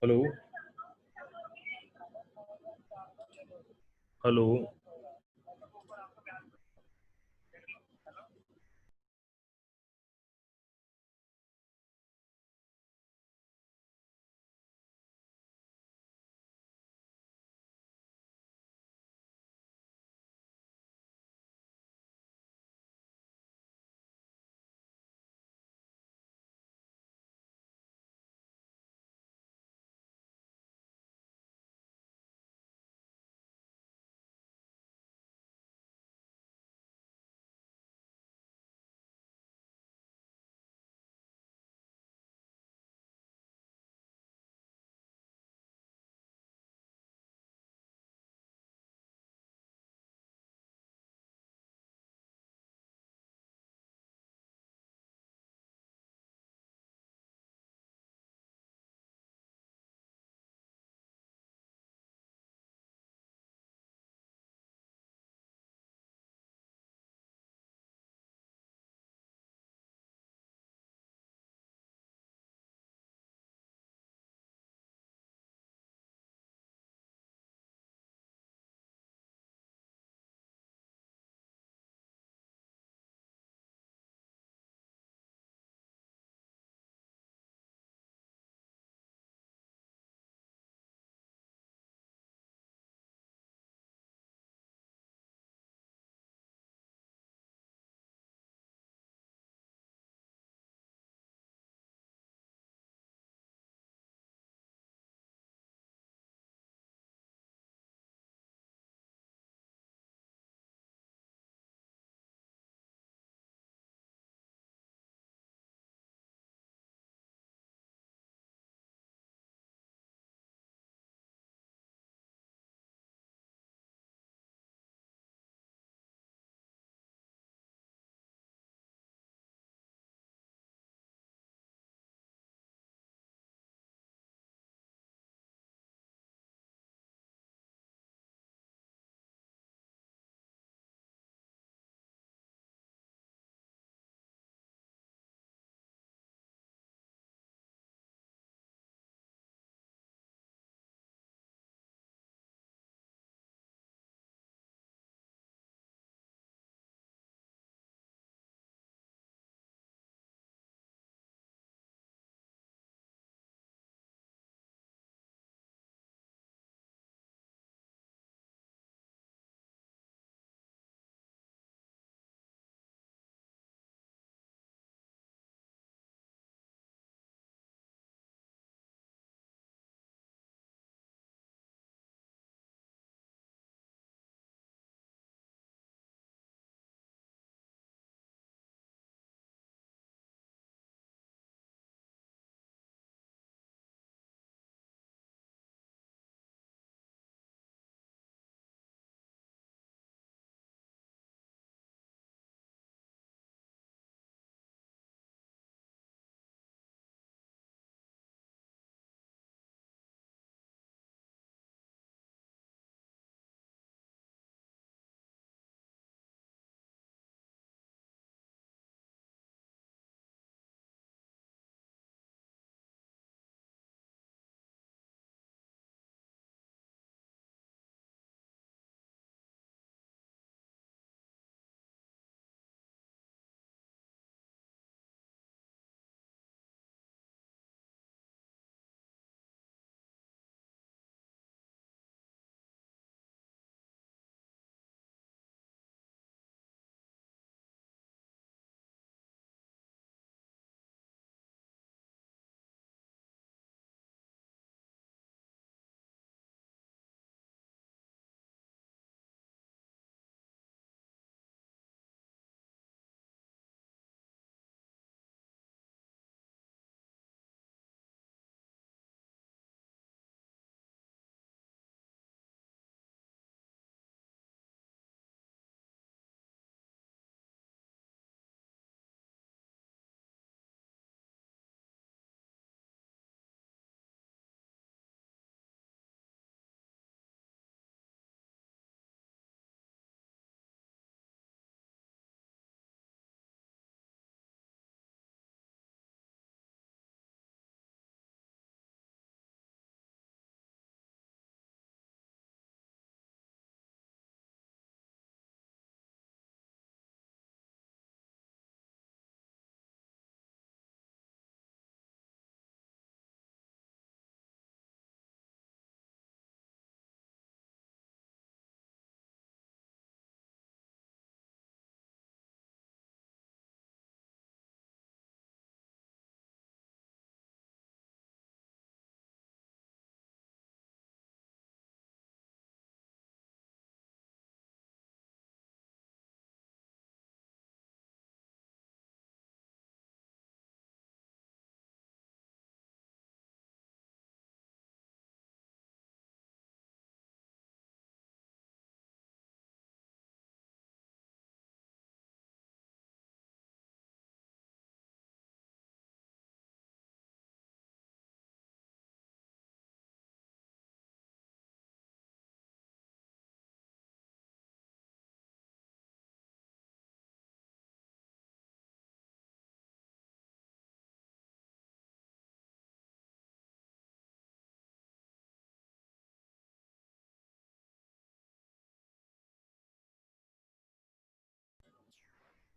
Hello. Hello.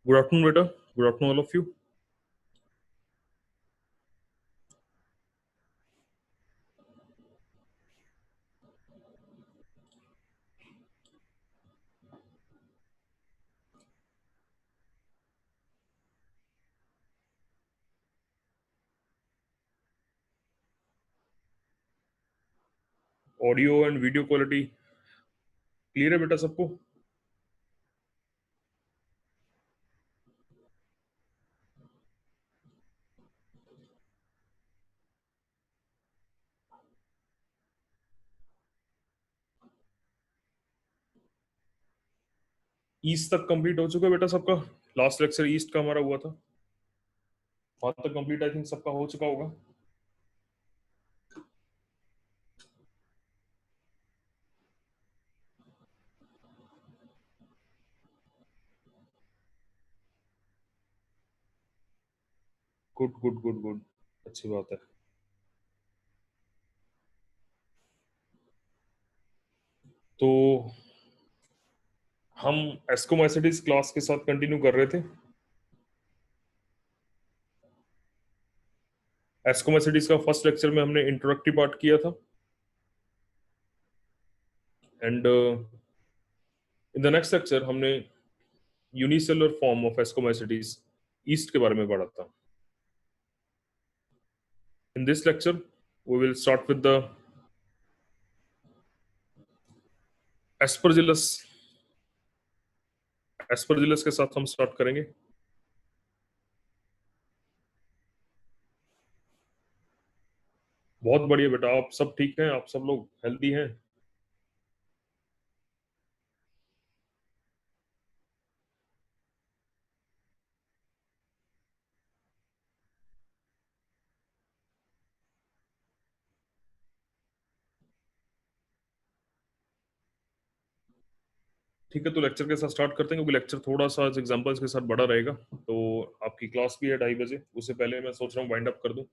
Good afternoon, beta. Good afternoon, all of you. Audio and video quality clear है बेटा सबको? East तक complete हो चुका है बेटा सबका? लास्ट लेक्चर ईस्ट का हमारा हुआ था, वहां तक कंप्लीट आई थिंक सबका हो चुका होगा। गुड गुड गुड गुड, अच्छी बात है। तो हम एस्कोमाइसिटीज क्लास के साथ कंटिन्यू कर रहे थे। एस्कोमाइसिटीज का फर्स्ट लेक्चर में हमने इंट्रोडक्टरी पार्ट किया था and in the next lecture हमने unicellular form of ascomycetes yeast के बारे में पढ़ा था। In this lecture we will start with the Aspergillus. Aspergillus के साथ हम स्टार्ट करेंगे। बहुत बढ़िया बेटा, आप सब ठीक हैं? आप सब लोग हेल्दी हैं? ठीक है, तो लेक्चर के साथ स्टार्ट करते हैं क्योंकि लेक्चर थोड़ा सा एग्जांपल्स के साथ बड़ा रहेगा। तो आपकी क्लास भी है 2:30 बजे, उससे पहले मैं सोच रहा हूँ वाइंड अप कर दूं।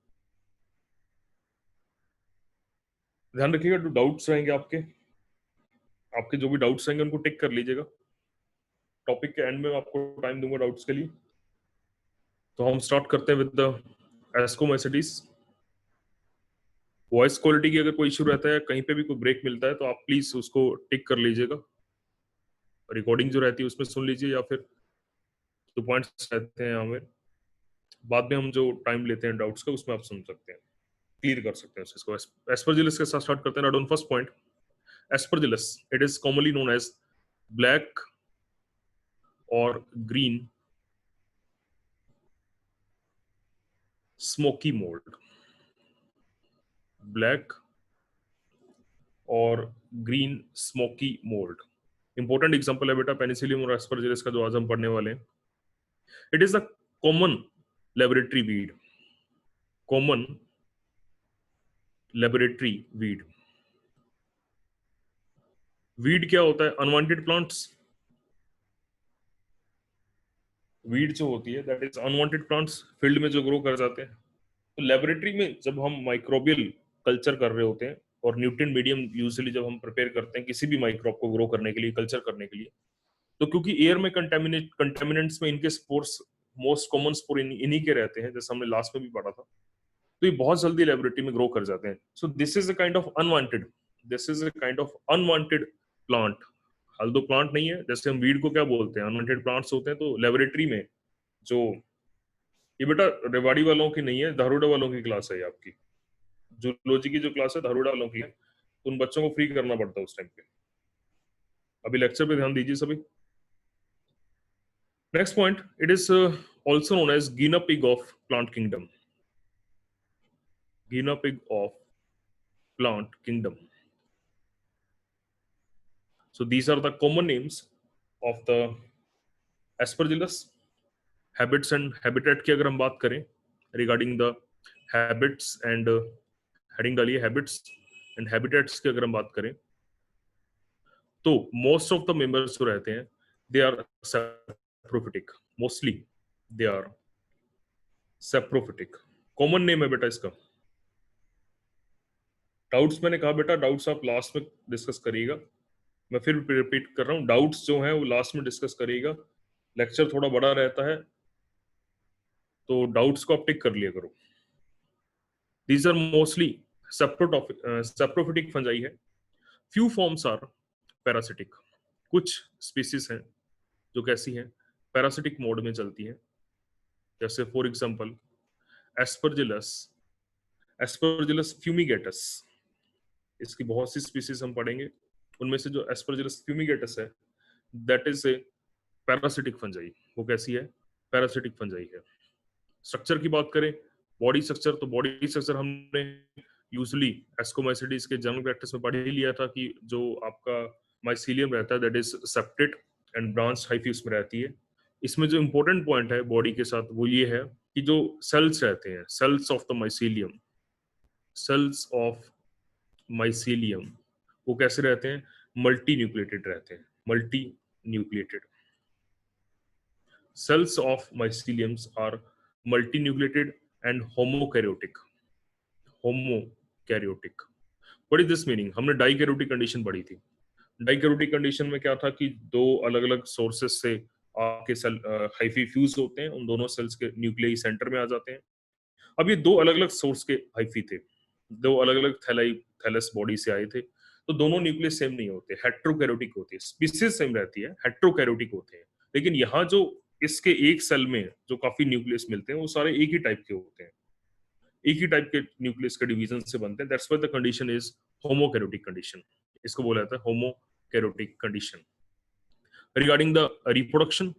ध्यान रखिएगा, जो डाउट्स रहेंगे आपके आपके जो भी डाउट्स रहेंगे उनको टिक कर लीजिएगा। टॉपिक के एंड में आपको टाइम दूंगा डाउट्स के लिए। तो हम स्टार्ट करते हैं with the ascomycetes. Voice quality की अगर कोई इशू रहता है, कहीं पे भी कोई ब्रेक मिलता है, तो आप प्लीज उसको टिक कर लीजिएगा। रिकॉर्डिंग जो रहती है उसमें सुन लीजिए, या फिर जो पॉइंट्स रहते हैं हमें बाद में हम जो टाइम लेते हैं डाउट्स का, उसमें आप सुन सकते हैं, क्लियर कर सकते हैं उसको। एस्परजिलस के साथ स्टार्ट करते हैं। On first point, Aspergillus it is commonly known as black और ग्रीन स्मोकी मोल्ड। ब्लैक और green smoky mould important example है बेटा पेनिसिलियम और एस्परजिलस का, जो आज हम पढ़ने वाले हैं। It is a common laboratory weed. Common laboratory weed. Weed क्या होता है? Unwanted plants. वीड जो होती है that is unwanted plants, field में जो ग्रो कर जाते हैं। तो लेबोरेटरी में जब हम माइक्रोबियल कल्चर कर रहे होते हैं, और न्यूट्रिएंट मीडियम यूजुअली जब हम प्रिपेयर करते हैं किसी भी माइक्रोब को ग्रो करने के लिए, कल्चर करने के लिए, तो क्योंकि एयर में कंटेमिनेंट्स में इनके स्पोर्स, मोस्ट कॉमन स्पोर इन्हीं के रहते हैं, जैसे हमने लास्ट में भी पढ़ा था, तो ये बहुत जल्दी लेबोरेटरी में ग्रो कर जाते हैं। So this is a kind of unwanted, this is a kind of unwanted plant. हल्दो प्लांट नहीं है, जैसे हम वीड को क्या बोलते हैं, अनवांटेड प्लांट्स होते हैं। तो लेबोरेटरी में जो, ये बेटा रेवाड़ी वालों की नहीं है, दारूडा वालों की क्लास है ये आपकी। जूलॉजी की जो क्लास है दारूडा वालों की है, तो उन बच्चों को फ्री करना पड़ता है उस टाइम पे। अभी लेक्चर पे ध्यान दीजिए सभी। Next point, it is also known as guinea pig of plant kingdom. Guinea pig of plant kingdom. So these are the common names of the aspergillus. Habits and habitat की अगर हम बात करें, regarding the habits and heading डालिए habits and habitats की अगर हम बात करें, तो most of the members जो रहते हैं they are saprophytic. Mostly they are saprophytic. Common name है बेटा इसका। डाउट्स मैंने कहा बेटा, डाउट्स आप लास्ट में डिस्कस करिएगा। मैं फिर रिपीट कर रहा हूँ, डाउट्स जो हैं वो लास्ट में डिस्कस करिएगा। लेक्चर थोड़ा बड़ा रहता है, तो डाउट्स को आप टिक कर लिया करो। These are mostly saprophytic fungi है। Few forms are parasitic. कुछ स्पीसीज हैं जो कैसी हैं, पैरासिटिक मोड में चलती हैं। जैसे for example Aspergillus, Aspergillus fumigatus, इसकी बहुत सी स्पीसीज हम पढ़ेंगे। उनमें से जो एस्परजिलस फ्यूमिगेटस है, that is a parasitic fungi. वो कैसी है, पैरासिटिक फंजाई है। स्ट्रक्चर की बात करें, बॉडी स्ट्रक्चर, तो बॉडी स्ट्रक्चर हमने यूजुअली एस्कोमाइसिटीज के जनरल प्रैक्टिस में पढ़ ही लिया था कि जो आपका माइसीलियम रहता है that is septate and branch hyphae उसमें रहती है। इसमें जो इंपॉर्टेंट पॉइंट है बॉडी के साथ वो ये है कि जो सेल्स रहते हैं, cells of the mycelium, cells of mycelium, वो कैसे रहते हैं, मल्टी न्यूक्लिएटेड रहते हैं, multinucleated. Cells of myceliums are multinucleated and homokaryotic. Homokaryotic. What is this meaning? हमने डाइकैरियोटिक कंडीशन पढ़ी थी। डाइकैरियोटिक कंडीशन में क्या था कि दो अलग अलग सोर्सेस से आपके सेल हाइफी फ्यूज होते हैं, उन दोनों सेल्स के न्यूक्लियाई सेंटर में आ जाते हैं। अब ये दो अलग अलग सोर्स के हाइफी थे, दो अलग अलग थैलाई थैलस बॉडी से आए थे, तो दोनों न्यूक्लियस सेम नहीं होते, हेट्रोकैरियोटिक होते हैं। स्पीसीज सेम रहती है, हेट्रोकैरियोटिक होते हैं। लेकिन यहाँ जो इसके एक सेल में जो काफी न्यूक्लियस मिलते हैं वो सारे एक ही टाइप के होते हैं, एक ही टाइप के न्यूक्लियस के डिवीजन से बनते हैं। That's why the condition is homokaryotic condition. इसको बोला जाता है homokaryotic condition. Regarding the reproduction,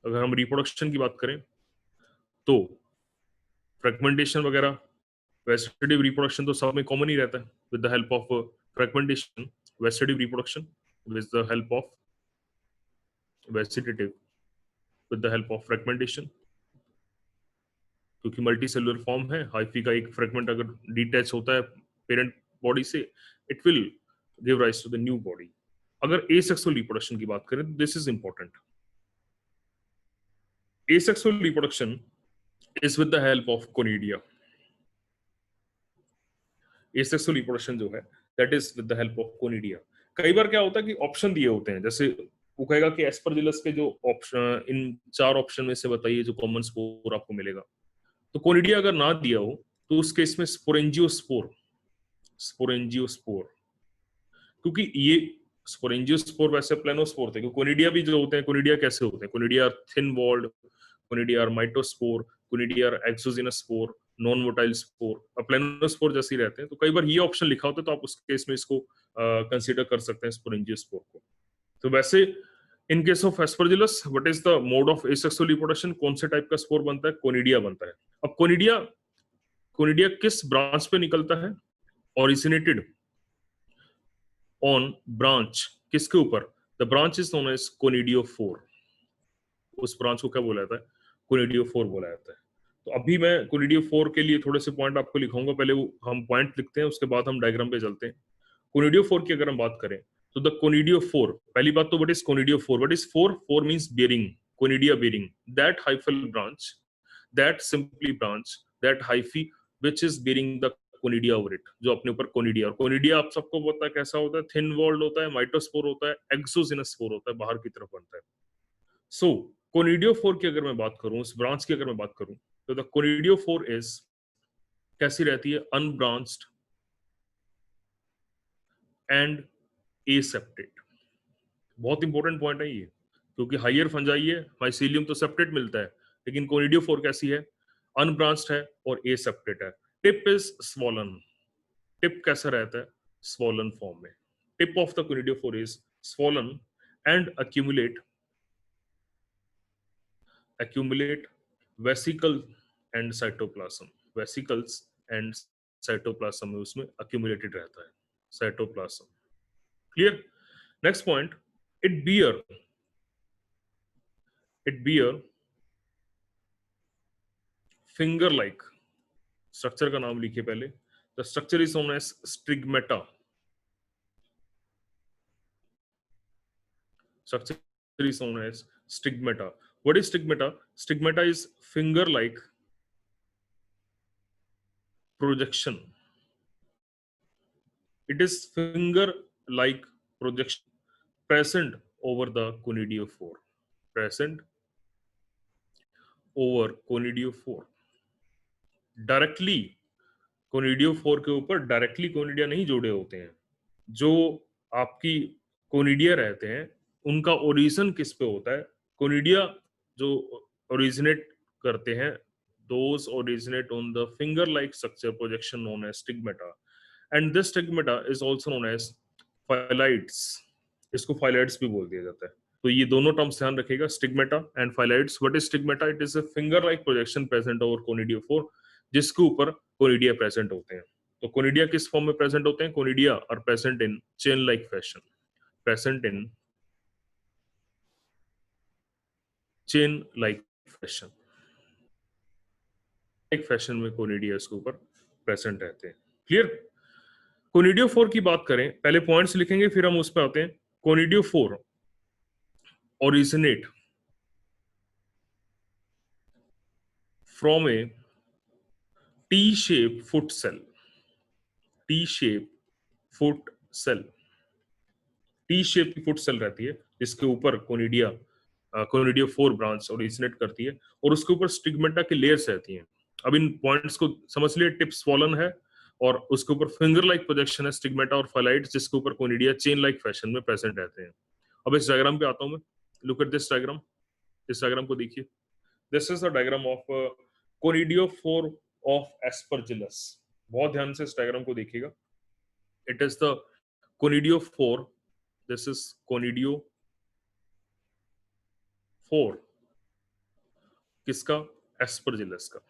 अगर हम रिप्रोडक्शन की बात करें तो फ्रेगमेंटेशन वगैरह, वेजिटेटिव रिप्रोडक्शन तो सब में कॉमन ही रहता है with the help of fragmentation. Vegetative reproduction with the help of vegetative with the help of fragmentation, क्योंकि मल्टी सेलुलर फॉर्म है, हाइफी का एक फ्रेगमेंट अगर डिटैच होता है पेरेंट बॉडी से, it will give rise to the new body. अगर asexual reproduction की बात करें तो this is important. Asexual reproduction is with the help of conidia. Asexual reproduction जो है that is with the help of conidia. कई बार क्या होता है कि ऑप्शन दिए होते हैं, जैसे वो कहेगा कि एस्परजिलस के जो ऑप्शन, इन चार ऑप्शन में से बताइए जो कॉमन स्पोर आपको मिलेगा। तो कोनिडिया अगर ना दिया हो तो उस केस में स्पोरेंजियोस्पोर, स्पोरेंजियोस्पोर, क्योंकि ये स्पोरेंजियोस्पोर वैसे प्लेनोस्पोर थे, क्योंकि कोनिडिया भी जो होते हैं, कोनिडिया कैसे होते हैं, conidia thin walled, conidia are mitospore, conidia are exogenous spore, non motile spore, और प्लेनोस्पोर जैसे ही रहते हैं। तो कई बार ये ऑप्शन लिखा होता है तो आप उस केस में इसको कंसीडर कर सकते हैं स्पोरेंजियोस्पोर को। तो वैसे इन case of Aspergillus what is the mode of asexual reproduction, कौन से टाइप का स्पोर बनता है, कोनिडिया बनता है। अब कोनिडिया, कोनिडिया किस ब्रांच पे निकलता है, ओरिजिनेटेड ऑन ब्रांच, किसके ऊपर, the branch is known as conidiophore. उस ब्रांच को क्या बोला जाता है, कोनिडियोफोर बोला जाता है। तो अभी मैं कोनिडियोफोर के लिए थोड़े से पॉइंट आपको लिखाऊंगा, पहले वो हम पॉइंट लिखते हैं, उसके बाद हम डायग्राम पे चलते हैं। कोनिडियोफोर की अगर हम बात करें तो द कोनिडियोफोर, पहली बात तो what is conidiophore, what is phore, phore means bearing, conidia bearing, that hyphal branch, that simply branch, that hyphae which is bearing the conidia over it, जो अपने ऊपर कोनिडिया, और कोनिडिया आप सबको पता है कैसा होता है, थिन वॉल्ड होता है, माइटोस्पोर होता है, एक्सोजिनस स्पोर होता है, बाहर की तरफ बनता है। सो कोनिडियोफोर की अगर मैं बात करूं, इस ब्रांच की अगर मैं बात करूं, तो द कोनिडियोफोर इज कैसी रहती है, अनब्रांच्ड एंड एसेप्टेड। बहुत इंपॉर्टेंट पॉइंट है ये, क्योंकि हायर फंजाई है, माइसीलियम तो सेप्टेड मिलता है, लेकिन कोनिडियोफोर कैसी है, अनब्रांच्ड है और एसेप्टेड है। टिप इज स्वॉलन, टिप कैसा रहता है, स्वॉलन फॉर्म में। Tip of the conidiophore is swollen and accumulate vesicle and cytoplasm, vesicles and cytoplasm में उसमें accumulated रहता है cytoplasm. Clear. Next point, it bear, it bear finger like, structure का नाम लिखिए पहले। The structure is known as sterigmata, structure is known as sterigmata. What is sterigmata, sterigmata is finger like projection, it is finger like projection present over the conidiophore, present over conidiophore. Directly conidiophore के ऊपर directly conidia नहीं जोड़े होते हैं। जो आपकी conidia रहते हैं उनका ओरिजिन किस पे होता है? कोनिडिया जो ओरिजिनेट करते हैं, those originate on the finger like structure projection known as stigmata, and this stigmata is also known as phyllaids। इसको phyllaids भी बोल दिया जाता है। तो ये दोनों टर्म्स ध्यान रखिएगा, stigmata and phyllaids। What is stigmata? It is a finger like projection present over conidiophore, जिसके ऊपर कोनिडिया प्रेजेंट होते हैं। तो कोनिडिया किस फॉर्म में प्रेजेंट होते हैं? Conidia are present in chain like fashion, present in chain like fashion, एक फैशन में कोनिडिया इसके ऊपर प्रेजेंट रहते हैं। क्लियर? कोनिडियोफोर की बात करें, पहले पॉइंट्स लिखेंगे फिर हम उस पर आते हैं। Conidiophore originate from a T shape foot cell, T shape foot cell, T shape की फुट सेल रहती है जिसके ऊपर कोनिडिया कोनिडियोफोर ब्रांच ओरिजिनेट करती है और उसके ऊपर स्टिग्मेटा की लेयर्स रहती हैं। अब इन पॉइंट्स को समझ लिए, टिप्स स्वॉलन है और उसके ऊपर फिंगर लाइक प्रोजेक्शन है स्टिग्मेटा और फाइलाइट्स, जिसके ऊपर कोनिडिया चेन लाइक फैशन में प्रेजेंट रहते हैं। अब इस डायग्राम पे आता हूं मैं। लुक एट दिस डायग्राम, इस डायग्राम को देखिए। This is the diagram of conidiophore of Aspergillus. बहुत ध्यान से इस डायग्राम को देखिएगा। It is the conidiophore, this is conidiophore किसका? एस्परजिलस का।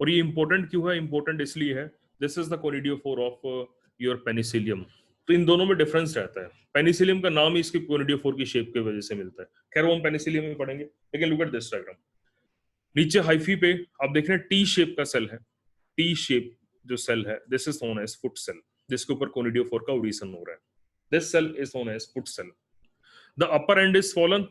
और ये इंपॉर्टेंट क्यों है? इंपॉर्टेंट इसलिए है, this is the conidiophore of your Penicillium. तो इन दोनों में डिफरेंस रहता है। पेनिसिलियम का नाम ही इसकी कोनिडियोफोर की शेप की वजह से मिलता है। खैर वो हम पेनिसिलियम में पढ़ेंगे, लेकिन लुक एट दिस डायग्राम। नीचे हाइफी पे आप देख रहे हैं टी शेप का सेल है, टी शेप जो सेल है, this is known as foot cell, जिसके ऊपर कोनिडियोफोर का ओरिजिन हो रहा है। This cell is known as foot cell. The upper end is swollen,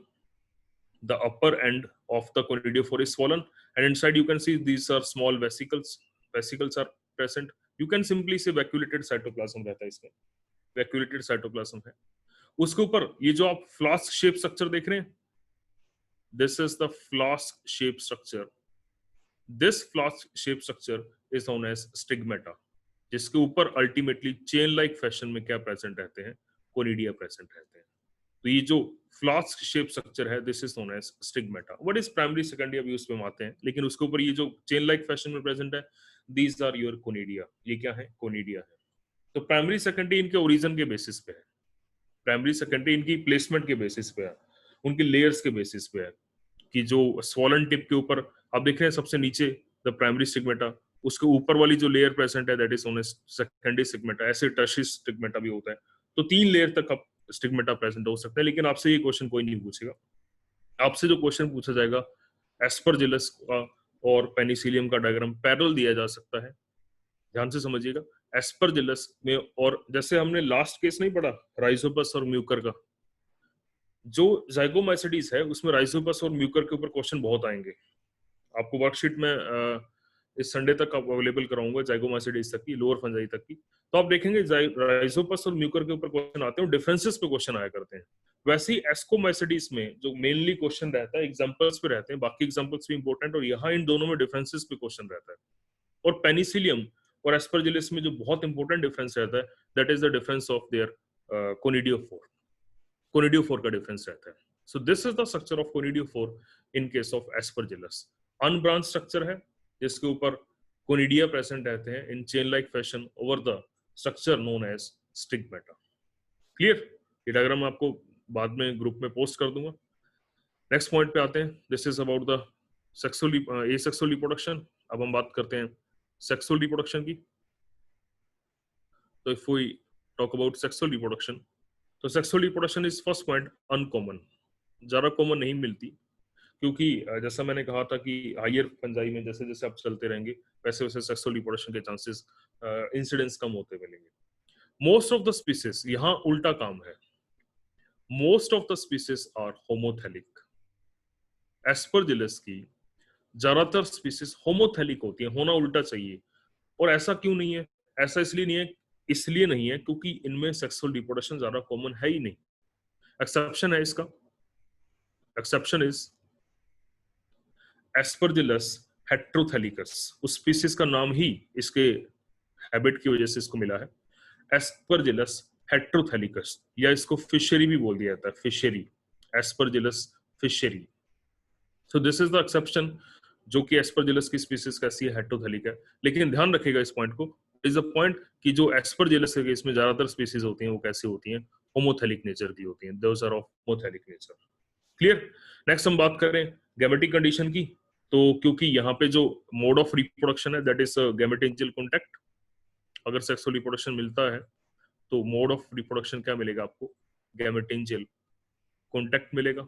the upper end of the conidiophore is swollen, and inside you can see these are small vesicles, vesicles are present। you can simply say vacuolated cytoplasm रहता है इसमें, vacuolated cytoplasm है। उसके ऊपर ये जो आप flask shape structure देख रहे हैं, this is the flask shape structure, this flask shape structure is known as stigmata, जिसके ऊपर अल्टीमेटली चेन लाइक फैशन में क्या प्रेजेंट रहते हैं? कोनिडिया प्रेजेंट रहते हैं। तो ये जो फ्लास्क शेप स्ट्रक्चर है, this is known as sterigmata. What is primary secondary, अभी उस पे हम आते हैं, लेकिन उसके ऊपर ये जो चेन लाइक फैशन में प्रेजेंट है, दीज आर योर कोनिडिया। ये क्या है? कोनिडिया है। तो प्राइमरी सेकेंडरी इनके ओरिजिन के बेसिस पे है, प्राइमरी सेकेंडरी इनकी प्लेसमेंट के बेसिस पे है, उनकी लेयर्स के बेसिस पे है, कि जो स्वॉलन टिप के ऊपर आप देख रहे हैं सबसे नीचे द प्राइमरी स्टिग्मेटा, उसके ऊपर वाली जो लेयर प्रेजेंट है that is known as secondary sterigmata. ऐसे टर्शियरी स्टिग्मेटा भी होता है। तो 3 लेयर तक आप स्टिग्मेटा प्रेजेंट हो सकता है। लेकिन आपसे ये क्वेश्चन कोई नहीं पूछेगा। आपसे जो क्वेश्चन पूछा जाएगा, एस्परजिलस का और पेनिसिलियम का डायग्राम पैरेलल दिया जा सकता है। ध्यान से समझिएगा। एस्परजिलस में, और जैसे हमने लास्ट केस नहीं पढ़ा राइजोपस और म्यूकर का, जो जाइगोमाइसिडीज है उसमें राइजोपस और म्यूकर के ऊपर क्वेश्चन बहुत आएंगे। आपको वर्कशीट में इस संडे तक अवेलेबल कराऊंगा, जाइगोमाइसिडीज तक की, लोअर फंजाई तक की। तो आप देखेंगे राइजोपस और म्यूकर के ऊपर क्वेश्चन आते हैं, डिफरेंसेस पे क्वेश्चन आया करते हैं। वैसे ही एस्कोमाइसिडीज में जो मेनली क्वेश्चन रहता है एग्जांपल्स पे रहते हैं, बाकी एग्जांपल्स भी इंपॉर्टेंट, और यहाँ इन दोनों में डिफरेंसेस पे क्वेश्चन रहता है। और पेनिसिलियम और एस्परजिलस में जो बहुत इंपॉर्टेंट डिफरेंस रहता है, that is the difference of their conidiophore. Conidiophore का डिफरेंस रहता है। So this is the structure of conidiophore in case of Aspergillus. Unbranch structure है जिसके ऊपर कोनिडिया प्रेजेंट रहते हैं in chain like fashion over the structure known as stigmata. Clear? ये डायग्राम मैं आपको बाद में ग्रुप में पोस्ट कर दूंगा। नेक्स्ट पॉइंट पे आते हैं। This is about the sexual asexual reproduction. अब हम बात करते हैं सेक्सुअल रिप्रोडक्शन की। तो if we talk about sexual reproduction, तो sexual reproduction is first point uncommon, ज्यादा कॉमन नहीं मिलती, क्योंकि जैसा मैंने कहा था कि हायर फंजाई में जैसे जैसे आप चलते रहेंगे वैसे वैसे सेक्सुअल रिप्रोडक्शन के चांसेस इंसिडेंस कम होते मिलेंगे। मोस्ट ऑफ द स्पीसीज, यहाँ उल्टा काम है, most of the species are homothallic. Aspergillus की ज्यादातर स्पीसीज होमोथेलिक होती है, होना उल्टा चाहिए। और ऐसा क्यों नहीं है? ऐसा इसलिए नहीं है क्योंकि इनमें सेक्सुअल रिप्रोडक्शन ज्यादा कॉमन है ही नहीं। एक्सेप्शन है इसका, एक्सेप्शन इज एस्परजिलस हेट्रोथेलिकस, उस स्पीसीज का नाम ही इसके हैबिट की वजह से इसको मिला है, एस्परजिलस हेट्रोथेलिकस, या इसको फिशरी भी बोल दिया जाता है, fishery, Aspergillus fishery. So this is the exception, जो कि एस्परजिलस की स्पीसीज कैसी है, हेट्रोथेलिक है। लेकिन ध्यान रखिएगा इस पॉइंट को, इज द पॉइंट कि जो एस्परजिलस के केस में ज्यादातर स्पीसीज होती हैं वो कैसी होती हैं, होमोथेलिक नेचर की होती हैं, those are of homothallic nature. Clear. Next हम बात करें गैमेटिक कंडीशन की, तो क्योंकि यहाँ पे जो मोड ऑफ रिप्रोडक्शन है दैट इज गैमेटेंजियल कॉन्टैक्ट, अगर सेक्सुअल रिप्रोडक्शन मिलता है तो मोड ऑफ रिप्रोडक्शन क्या मिलेगा आपको, गैमेटेंजियल कॉन्टैक्ट मिलेगा।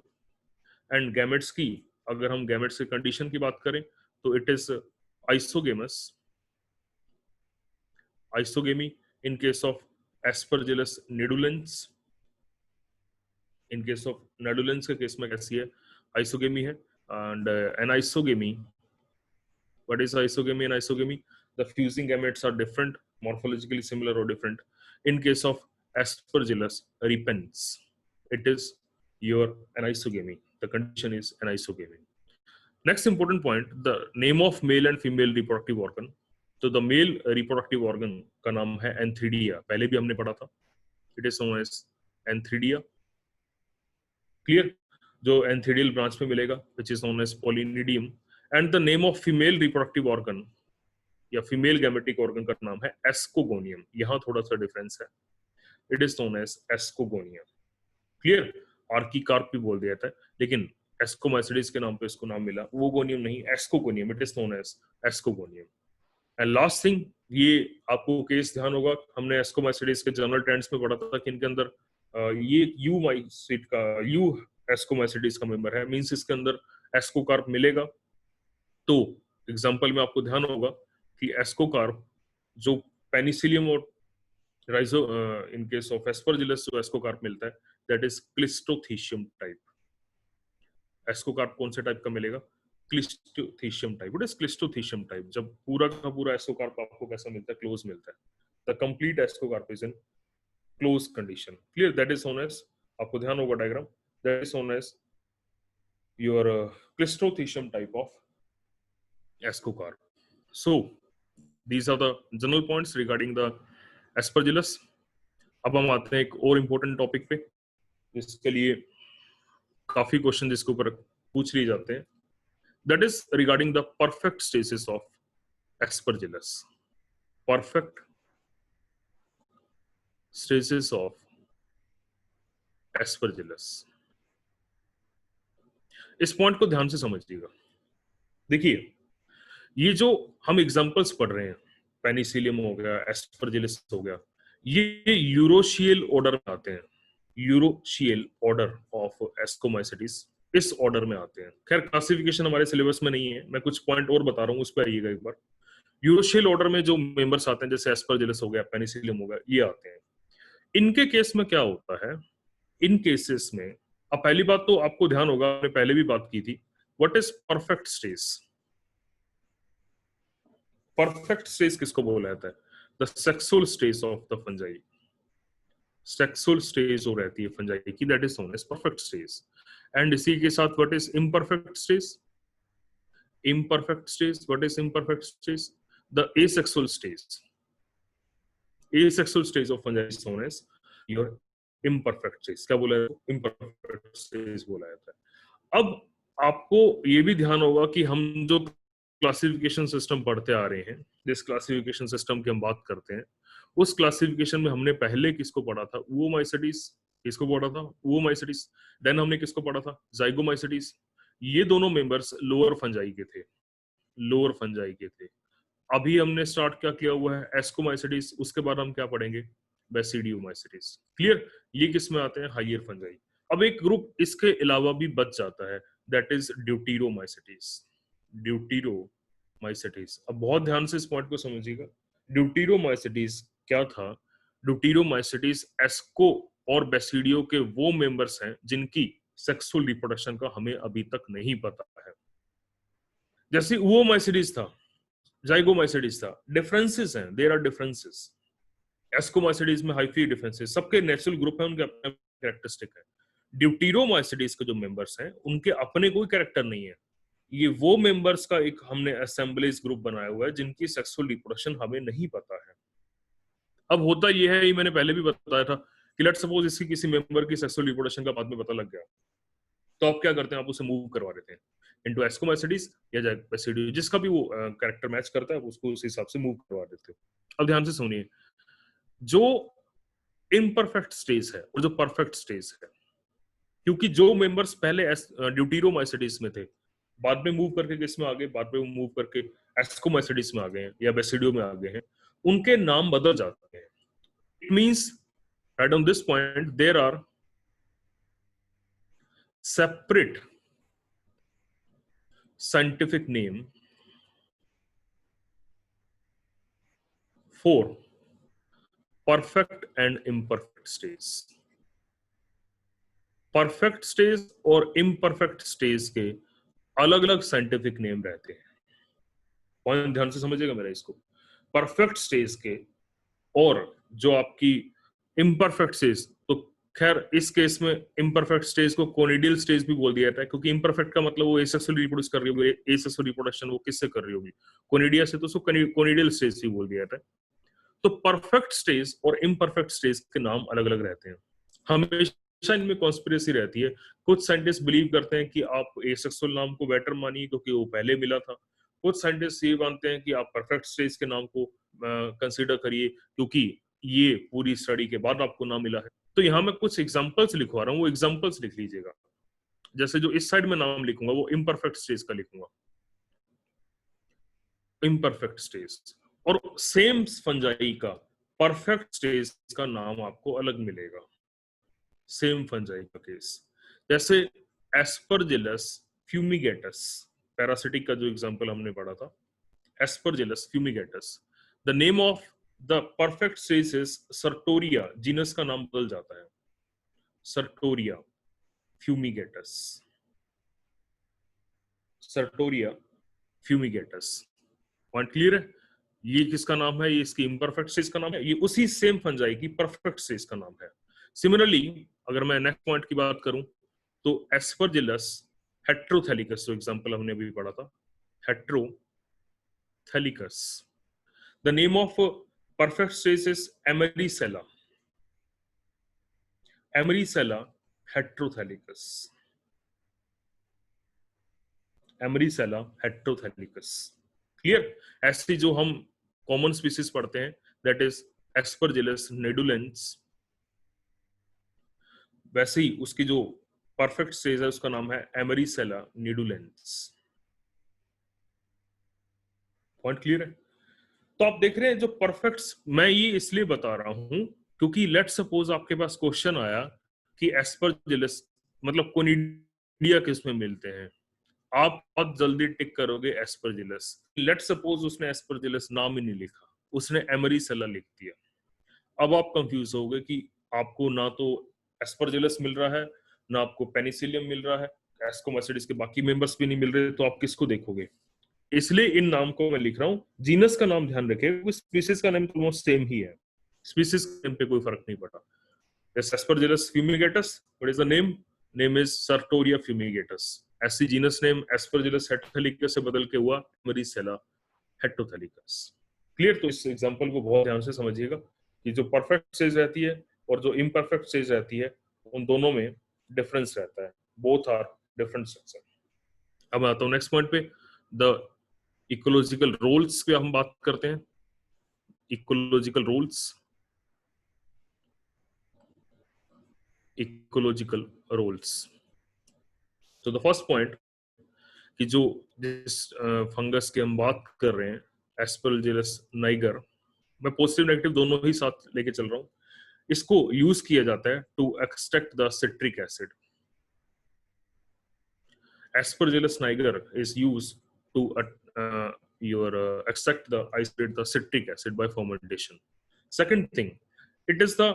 एंड गैमेट्स की, अगर हम गैमेट्स की कंडीशन की बात करें तो it is isogamous, isogamy in case of Aspergillus nidulans, in case of nidulans के केस में कैसी है, आइसोगेमी है। And anisogamy, what is isogamy? Anisogamy, the fusing gametes are different, morphologically similar or different. In case of aspergillus repens, it is your anisogamy, the condition is anisogamy. Next important point, the name of male and female reproductive organ. तो the male reproductive organ का नाम है antheridia, पहले भी हमने पढ़ा था, it is known as antheridia. Clear. जो एंथ्रीडियल ब्रांच में मिलेगा which is known as pollinodium. And the name of female reproductive organ या फीमेल गैमेटिक ऑर्गन का नाम है एस्कोगोनियम, यहां थोड़ा सा डिफरेंस है, it is known as ascogonium. Clear. Archicarp भी बोल दिया जाता है, लेकिन एस्कोमाइसिडिस के नाम पे इसको नाम मिला, वो गोनियम नहीं, ascogonium, it is known as ascogonium. And last thing, ये आपको केस ध्यान होगा, हमने एस्कोमाइसिडिस के जनरल ट्रेंड्स में पढ़ा था कि इनके अंदर ये यू माइसिड का, यू एस्कोमाइसिडिस का मेंबर है, मींस इसके अंदर एस्कोकार्प मिलेगा। तो एग्जांपल में आपको ध्यान होगा कि एस्कोकार्प जो पेनिसिलियम और Rhizo, in case of Aspergillus जो एस्कोकार्प मिलता है that is cleistothecium type. Ascocarp कौन से टाइप का मिलेगा, cleistothecium type. What is cleistothecium type? जब पूरा का पूरा एस्कोकार्प आपको कैसा मिलता है, क्लोज मिलता है, the complete ascocarp is in close condition. Clear. That is known as, आपको ध्यान होगा diagram, that is known as your cleistothecium type of ascocarp. So these are the general points regarding the aspergillus. अब हम आते हैं एक और important topic पे, जिसके लिए काफी क्वेश्चन जिसके ऊपर पूछ लिए जाते हैं, that is regarding the perfect stages of Aspergillus. Perfect stages of Aspergillus, इस पॉइंट को ध्यान से समझिएगा। देखिए, ये जो हम एग्जांपल्स पढ़ रहे हैं, पेनिसिलियम हो गया, एस्परजिलस हो गया, ये यूरोशियल ऑर्डर में आते हैं, यूरोशियल ऑर्डर ऑफ एस्कोमाइसिडिस, इस ऑर्डर में आते हैं। खैर क्लासिफिकेशन हमारे सिलेबस में नहीं है, मैं कुछ पॉइंट और बता रहा हूँ, उस पर आइएगा एक बार। यूरोशियल ऑर्डर में जो मेंबर्स आते हैं, जैसे एस्परजिलस हो गया, पेनिसिलियम हो गया, ये आते हैं। इनके केस में क्या होता है, इन केसेस में, अब पहली बात तो आपको ध्यान होगा, मैंने पहले भी बात की थी, what is perfect stage? Perfect stage किसको बोला जाता है? The sexual stage of the fungi. Sexual stage जो रहती है फंजाई की, that is known as perfect stage. And इसी के साथ what is imperfect stage? Imperfect stage, what is imperfect stage? The asexual stage. Asexual stage of fungi is known as your imperfect stage. क्या बोला जाता है? Imperfect stage बोला जाता है। अब आपको ये भी ध्यान होगा कि हम जो क्लासिफिकेशन सिस्टम पढ़ते आ रहे हैं, जिस क्लासिफिकेशन सिस्टम की हम बात करते हैं, उस क्लासिफिकेशन में हमने पहले किसको पढ़ा था? ओओमाइसिडिस। किसको पढ़ा था? ओओमाइसिडिस। देन हमने किसको पढ़ा था? जाइगोमाइसिडिस। ये दोनों मेंबर्स लोअर फंजाई के थे, लोअर फंजाई के थे। अभी हमने स्टार्ट क्या किया हुआ है? एस्कोमाइसिडिस। उसके बाद हम क्या पढ़ेंगे? बेसिडियोमाइसिडिस। क्लियर। ये किस में आते हैं? Higher fungi. अब एक ग्रुप इसके अलावा भी बच जाता है, दैट इज ड्यूटीरोमाइसिडिस। ड्यूटीरोमाइसिडिस। अब बहुत ध्यान से इस पॉइंट को समझिएगा, ड्यूटीरोमाइसिडिस क्या था? ड्यूटीरोमाइसिडिस एस्को और बेसिडियो के वो मेंबर्स हैं जिनकी सेक्सुअल रिप्रोडक्शन का हमें अभी तक नहीं पता है। जैसे ओओमाइसिडिस था, जाइगोमाइसिडिस था, डिफरेंसेस हैं, देयर आर डिफरेंसेस। एस्कोमाइसिडिस में हाइफी डिफरेंसेस, सबके नेचुरल ग्रुप है, उनके अपने कैरेक्टरिस्टिक है। ड्यूटीरोमाइसिडीज के जो मेंबर्स हैं उनके अपने कोई कैरेक्टर नहीं है, ये वो मेंबर्स का एक हमने असेंबलीज ग्रुप बनाया हुआ है जिनकी सेक्सुअल रिप्रोडक्शन हमें नहीं पता है। अब होता ये है, ये मैंने पहले भी बताया था कि लेट्स सपोज इसकी किसी मेंबर की सेक्सुअल रिप्रोडक्शन का बाद में पता लग गया, तो आप क्या करते हैं, आप उसे मूव करवा देते हैं इनटू एस्कोमाइसिडीज या बैसिडियो, जिसका भी वो कैरेक्टर मैच करता है उसको उस हिसाब से मूव करवा देते हो। अब ध्यान से सुनिए, जो इम्परफेक्ट स्टेज है और जो परफेक्ट स्टेज है, क्योंकि जो मेंबर्स पहले ड्यूटीरोमाइसिडीज में थे बाद में मूव करके किस में आ गए, बाद में मूव करके एस्कोमाइसिडीज में आ गए हैं या बैसिडियो में आ गए हैं, उनके नाम बदल जाते हैं। It means right on this point there are separate scientific name for perfect and imperfect stage। Perfect stage और इम्परफेक्ट स्टेज के अलग अलग साइंटिफिक नेम रहते हैं। पॉइंट ध्यान से समझिएगा मेरा इसको। परफेक्ट स्टेज के और जो आपकी इम्परफेक्ट स्टेज, तो खैर इस केस में इम्परफेक्ट स्टेज को कोनिडियल स्टेज भी बोल दिया जाता है, क्योंकि इम्परफेक्ट का मतलब वो एसेक्सुअल रिप्रोड्यूस कर रही होगी, एसेक्सुअल रिप्रोडक्शन वो किससे कर रही होगी, कोनिडिया से, तो उसको कोनिडियल स्टेज भी बोल दिया जाता है। तो परफेक्ट स्टेज और इम्परफेक्ट स्टेज के नाम अलग अलग रहते हैं। हमेशा इनमें कॉन्स्पिरेसी रहती है। कुछ साइंटिस्ट बिलीव करते हैं कि आप एसेक्सुअल नाम को बेटर मानिए क्योंकि वो पहले मिला था। कुछ साइंटिस्ट ये मानते हैं कि आप परफेक्ट स्टेज के नाम को कंसीडर करिए क्योंकि ये पूरी स्टडी के बाद आपको नाम मिला है। तो यहाँ मैं कुछ एग्जांपल्स लिखवा रहा हूँ, वो एग्जांपल्स लिख लीजिएगा। जैसे जो इस साइड में नाम लिखूंगा वो इम्परफेक्ट स्टेज का लिखूंगा, इम्परफेक्ट स्टेज, और सेम फंजाई का परफेक्ट स्टेज का नाम आपको अलग मिलेगा। सेम फंजाई का केस, जैसे एस्परजिलस फ्यूमिगेटस, पैरासिटिक का जो एग्जांपल हमने पढ़ा था, Aspergillus fumigatus, the name of the perfect stage is Sartorya, genus का नाम बदल जाता है, Sartorya fumigatus, Sartorya fumigatus. Point clear है? ये किसका नाम है, ये इसकी इम्परफेक्ट स्टेज का नाम है, ये उसी सेम फंजाई की परफेक्ट स्टेज का नाम है। सिमिलरली अगर मैं नेक्स्ट पॉइंट की बात करूं तो एस्परजिलस हेट्रोथेलिकस, जो एग्जांपल हमने अभी पढ़ा था, heterothallicus, the name of perfect stage is Emericella, Emericella heterothallicus, Emericella heterothallicus. Clear? ऐसी जो हम कॉमन स्पीसीज पढ़ते हैं दैट इज एस्परजिलस नेडुलेंस, वैसे ही उसकी जो परफेक्ट स्टेज है उसका नाम है एमेरिसेला निडुलेंस। पॉइंट क्लियर है? तो आप देख रहे हैं जो परफेक्ट, मैं ये इसलिए बता रहा हूं क्योंकि लेट सपोज आपके पास क्वेश्चन आया कि एस्परजिलस मतलब कोनिडिया किस में मिलते हैं, आप बहुत जल्दी टिक करोगे एस्परजिलस। लेट सपोज उसने एस्परजिलस नाम ही नहीं लिखा, उसने एमेरिसेला लिख दिया। अब आप कंफ्यूज हो गए कि आपको ना तो एस्परजिलस मिल रहा है, ना आपको पेनिसिलियम मिल रहा है, एस्कोमैसिडिस के बाकी मेंबर्स भी नहीं मिल रहे, तो आप किसको देखोगे? इसलिए इन नाम को मैं लिख रहा हूँ। जीनस का नाम ध्यान रखें क्योंकि स्पीसीज का नाम तो सेम ही है, स्पीसीज के नाम पे कोई फर्क नहीं पड़ा। Aspergillus fumigatus, what is the name? Name is Sartorya fumigatus. ऐसी जीनस नेम एस्परजिलस हेट्रोथेलिकस से बदल के हुआ एमेरिसेला हेट्रोथेलिकस। क्लियर? तो इस एग्जांपल को बहुत ध्यान से समझिएगा कि जो परफेक्ट स्टेज रहती है और जो इम्परफेक्ट स्टेज रहती है उन दोनों में डिफरेंस रहता है, बोथ आर डिफरेंट स्ट्रक्चर। अब आता हूं नेक्स्ट पॉइंट पे, द इकोलॉजिकल रोल्स पे हम बात करते हैं। Ecological roles, ecological roles. तो द फर्स्ट पॉइंट कि जो जिस फंगस की हम बात कर रहे हैं एस्परजिलस नाइगर, मैं पॉजिटिव नेगेटिव दोनों ही साथ लेके चल रहा हूं, इसको यूज किया जाता है to extract the citric acid. Aspergillus niger is used to extract the isolate the citric acid by fermentation. Second thing, it is the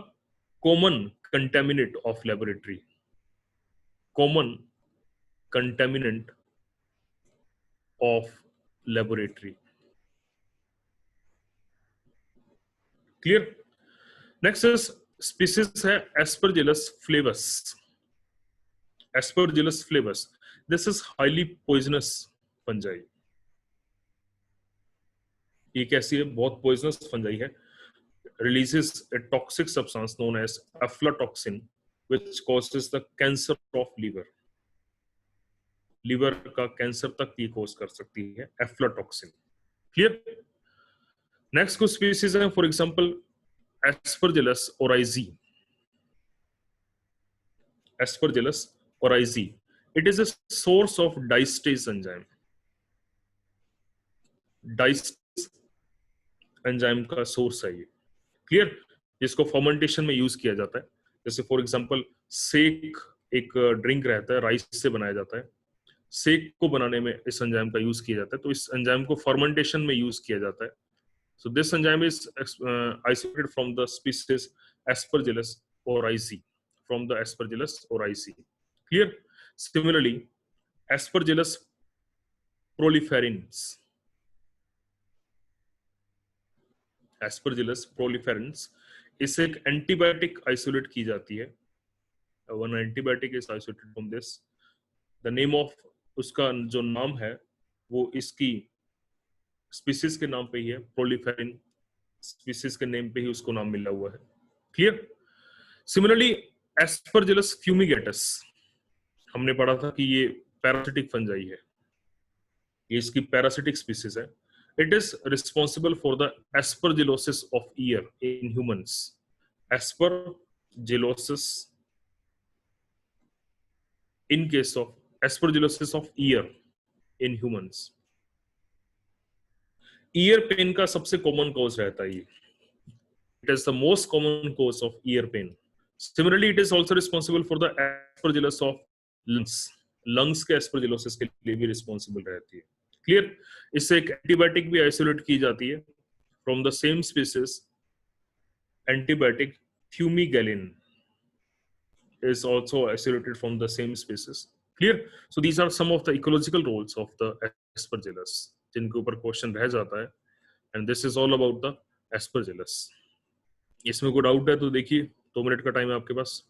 common contaminant of laboratory. Common contaminant of laboratory. Clear? Next is species है Aspergillus flavus. Aspergillus flavus. This is highly poisonous fungi. ये कैसी है? बहुत poisonous fungi है. Releases a toxic substance known as aflatoxin, which causes the cancer of liver. Liver का cancer तक ये कोज कर सकती है एफ्लाटॉक्सिन. क्लियर? नेक्स्ट कुछ स्पीसीज है, for example Aspergillus oryzae. Aspergillus oryzae, it is a source of diastase enzyme. Diastase enzyme का source है ये. क्लियर? जिसको फर्मेंटेशन में यूज किया जाता है. जैसे फॉर एग्जांपल सेक एक ड्रिंक रहता है, राइस से बनाया जाता है. सेक को बनाने में इस एंजाइम का यूज किया जाता है, तो इस एंजाइम को फर्मेंटेशन में यूज किया जाता है. So this enzyme is isolated from the species Aspergillus oryzae, from the Aspergillus oryzae. Clear? Similarly Aspergillus proliferans, Aspergillus proliferans, इससे एक एंटीबायोटिक आइसोलेट की जाती है. One antibiotic is isolated from this. The name of, उसका जो नाम है वो इसकी स्पीसीज के नाम पे ही है. प्रोलिफेरिन स्पीसीज के नेम पे ही उसको नाम मिला हुआ है. क्लियर? सिमिलरली एस्परजिलस फ्यूमिगेटस, हमने पढ़ा था कि ये पैरासिटिक फंजाई है, ये इसकी पैरासिटिक स्पीसीज है. It is responsible for the aspergillosis of year in humans. Aspergillosis in case of aspergillosis of ear in humans. Ear pain का सबसे कॉमन कॉज रहता है ये. It is the most common cause of ear pain. Similarly, it is also responsible for the aspergillus of lungs. Lungs के aspergillosis के लिए भी responsible रहती है. Clear? इससे एक एंटीबायोटिक भी आइसोलेट की जाती है from the same species. Antibiotic fumigallin is also isolated from the same species. Clear? So these are some of the ecological roles of the aspergillus जिनके ऊपर क्वेश्चन रह जाता है. and this is all about the aspergillus. इसमें कोई doubt है तो देखिए, 2 मिनट का टाइम है आपके पास.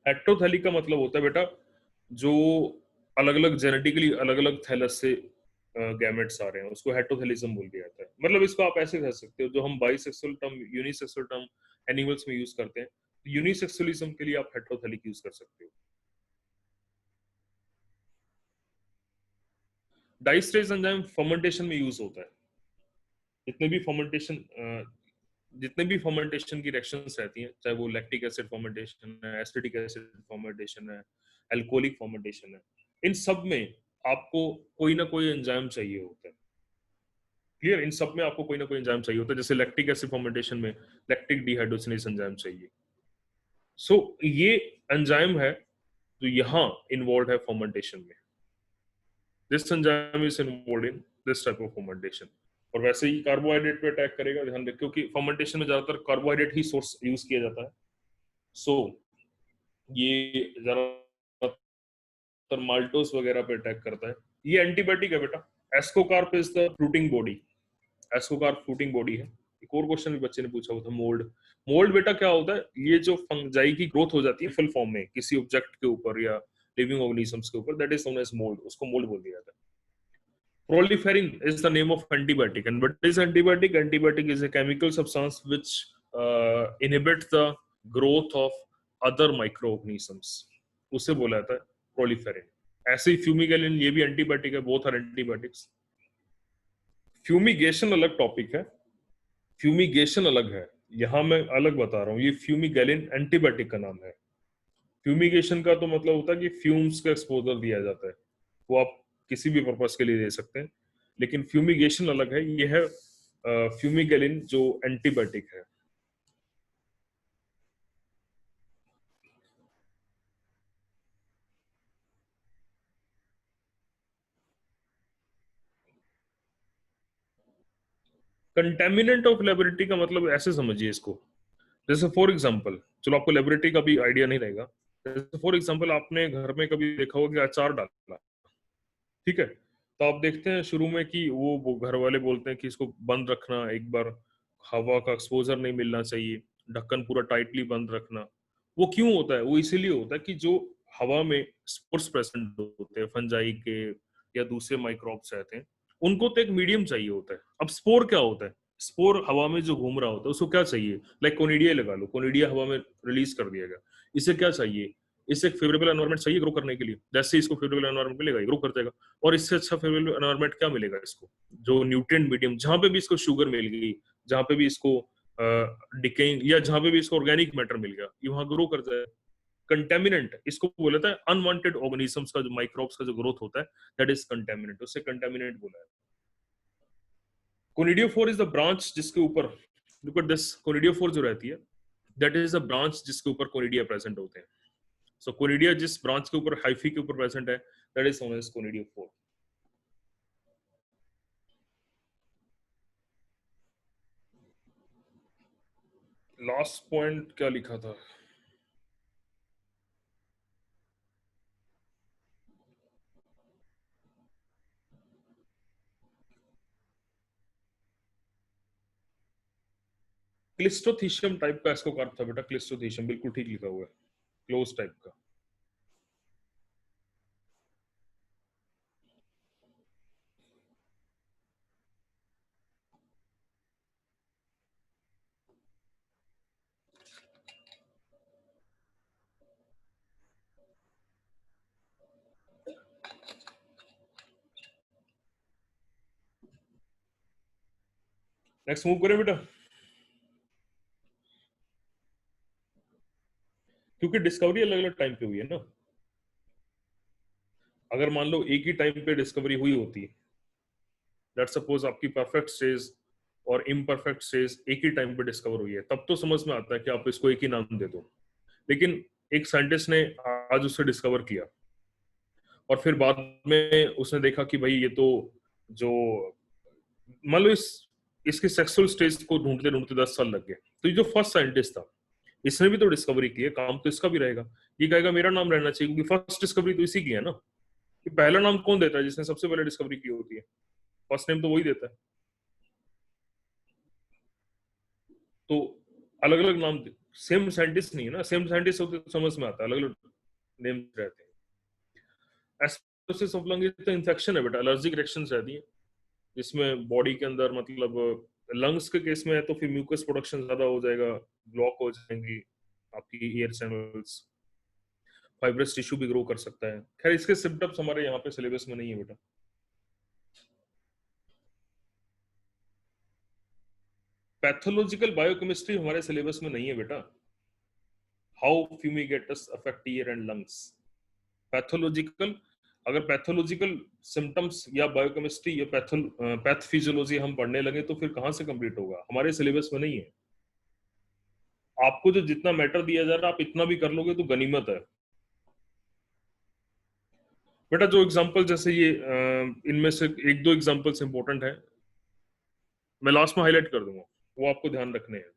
हेट्रोथैली का मतलब होता है बेटा जो अलग अलग जेनेटिकली अलग अलग थैलस से गैमेट्स आ रहे हैं, उसको हेट्रोथैलिज्म बोल दिया जाता है. मतलब इसको आप ऐसे कह सकते हो, जो हम bisexual term, unisexual term animals में यूज करते हैं, यूनिसेक्सुअलिज्म के लिए आप हेट्रोथैलिक यूज कर सकते हो. डाइस्टेज एंजाइम फर्मेंटेशन में यूज होता है. जितने भी फर्मेंटेशन की रिएक्शंस रहती हैं, चाहे वो लैक्टिक एसिड फर्मेंटेशन है, एसिटिक एसिड फर्मेंटेशन है, अल्कोहलिक फर्मेंटेशन है, इन सब में आपको कोई ना कोई एंजाइम चाहिए होता है. क्लियर? इन सब में आपको कोई ना कोई एंजाइम चाहिए होता है. जैसे लैक्टिक एसिड फर्मेंटेशन में लैक्टिक डिहाइड्रोजिनेज एंजाइम चाहिए. सो ये एंजाइम है जो यहाँ इन्वॉल्व है फर्मेंटेशन में. This enzyme is involve in this type of fermentation. और वैसे ही कार्बोहाइड्रेट पे अटैक करेगा, ध्यान रखें, क्योंकि फर्मेंटेशन में ज्यादातर कार्बोहाइड्रेट ही सोर्स यूज किया जाता है. सो ये ज्यादातर माल्टोस वगैरह पे अटैक करता है. ये एंटीबायोटिक है बेटा. Ascocarp is the fruiting body. Ascocarp fruiting body है. एक और क्वेश्चन भी बच्चे ने पूछा हुआ था, मोल्ड. मोल्ड बेटा क्या होता है? ये जो फंजाई की ग्रोथ हो जाती है फुल फॉर्म में किसी ऑब्जेक्ट के ऊपर या लिविंग ऑर्गेनिजम्स के ऊपर, that is known as mould. उसको मोल्ड बोल दिया जाता है. Proliferin is the name of antibiotic. And what is antibiotic? Antibiotic is a chemical substance which inhibits the growth of other microorganisms. उसे बोला जाता है proliferin. ऐसे ही fumigallin ये भी एंटीबायोटिक है. Both are antibiotics. फ्यूमिगेशन अलग टॉपिक है, फ्यूमिगेशन अलग है. यहाँ मैं अलग बता रहा हूँ. ये फ्यूमिगैलिन एंटीबायोटिक का नाम है. फ्यूमिगेशन का तो मतलब होता है कि फ्यूम्स का एक्सपोजर दिया जाता है, वो आप किसी भी पर्पस के लिए दे सकते हैं. लेकिन फ्यूमिगेशन अलग है. ये है फ्यूमिगैलिन जो एंटीबायोटिक है. कंटेमिनेंट ऑफ लेबोरेटरी का मतलब ऐसे समझिए इसको, जैसे फॉर एग्जांपल, चलो आपको लेबोरेटरी का भी आइडिया नहीं रहेगा, फॉर एग्जाम्पल आपने घर में कभी देखा होगा कि अचार डाला, ठीक है, तो आप देखते हैं शुरू में कि वो घर वाले बोलते हैं कि इसको बंद रखना, एक बार हवा का एक्सपोजर नहीं मिलना चाहिए, ढक्कन पूरा टाइटली बंद रखना। वो क्यों होता है? वो इसीलिए होता है कि जो हवा में स्पोर्स प्रेजेंट होते हैं, फंजाई के या दूसरे माइक्रोब्स रहते हैं, उनको तो एक मीडियम चाहिए होता है। अब स्पोर क्या होता है? स्पोर हवा में जो घूम रहा होता है उसको क्या चाहिए? लाइक कोनिडिया लगा लो, कोनिडिया हवा में रिलीज कर दिया गया, इसे क्या चाहिए? इसे एक फेवरेबल एनवायरनमेंट चाहिए ग्रो करने के लिए, जैसे इसको फेवरेबल एनवायरनमेंट मिलेगा ग्रो कर जाएगा। और इससे अच्छा फेवरेबल एनवायरनमेंट क्या मिलेगा इसको? जो न्यूट्रिएंट मीडियम, जहां पे भी इसको शुगर मिल गई, जहां पे भी इसको डिकेइंग, या जहां पे भी इसको ऑर्गेनिक मैटर मिल गया, ये वहां ग्रो कर जाए। कंटेमिनेंट इसको बोला था, अनवांटेड ऑर्गेनिजम्स का, जो माइक्रोब्स का जो ग्रोथ होता है, दैट इज कंटेमिनेंट, उससे कंटेमिनेंट बोला है। कोनिडियोफोर इज द ब्रांच जिसके ऊपर, लुक एट दिस, कोनिडियोफोर जो रहती है, दैट इज द ब्रांच जिसके ऊपर कोनिडिया प्रेजेंट होते हैं। सो कोनिडिया जिस ब्रांच के ऊपर, हाइफी के ऊपर प्रेजेंट है, that is known as conidiophore. Last point क्या लिखा था? क्लिस्टोथीशियम टाइप का इसको कार्प था बेटा, क्लिस्टोथीशियम, बिल्कुल ठीक लिखा हुआ है, क्लोज टाइप का। नेक्स्ट मूव करें बेटा, क्योंकि डिस्कवरी अलग अलग टाइम पे हुई है ना। अगर मान लो एक ही टाइम पे डिस्कवरी हुई होती, लेट सपोज आपकी परफेक्ट स्टेज और इम्परफेक्ट स्टेज एक ही टाइम पे डिस्कवर हुई है, तब तो समझ में आता है कि आप इसको एक ही नाम दे दो। लेकिन एक साइंटिस्ट ने आज उसे डिस्कवर किया, और फिर बाद में उसने देखा कि भाई ये तो, जो मान लो इसके सेक्सुअल स्टेज को ढूंढते ढूंढते 10 साल लग गए, तो ये जो फर्स्ट साइंटिस्ट था, इसने भी तो डिस्कवरी की है, काम तो इसका भी रहेगा। ये कहेगा मेरा नाम रहना चाहिए, क्योंकि फर्स्ट डिस्कवरी तो इसी की है ना। कि पहला नाम कौन देता है? जिसने सबसे पहले डिस्कवरी की होती है, फर्स्ट नेम तो वही देता है। तो अलग अलग नाम, सेम साइंटिस्ट नहीं है ना, सेम साइंटिस्ट होते तो समझ में आता है, अलग अलग नेम रहते हैं। एस्पेरोसिस ऑफ लंग तो इन्फेक्शन है बेटा, एलर्जिक रिएक्शंस रहती है, जिसमें बॉडी के अंदर, मतलब लंग्स के केस में है तो फिर म्यूकस प्रोडक्शन ज्यादा हो जाएगा, ब्लॉक हो जाएंगी आपकी ईयर चैनल्स, फाइब्रस टिश्यू भी ग्रो कर सकता है। खैर इसके सिम्टम्स हमारे यहाँ पे सिलेबस में नहीं है बेटा। पैथोलॉजिकल बायोकेमिस्ट्री हमारे सिलेबस में नहीं है बेटा। How fumigatus affect year and lungs, pathological, अगर पैथोलॉजिकल सिम्टम्स या बायोकेमिस्ट्री या पैथोफिजियोलॉजी हम पढ़ने लगे तो फिर कहां से कंप्लीट होगा? हमारे सिलेबस में नहीं है। आपको जो जितना मैटर दिया जा रहा है आप इतना भी कर लोगे तो गनीमत है बेटा। जो एग्जांपल जैसे ये इनमें से एक दो एग्जांपल्स इंपॉर्टेंट है, मैं लास्ट में हाईलाइट कर दूंगा, वो आपको ध्यान रखने हैं।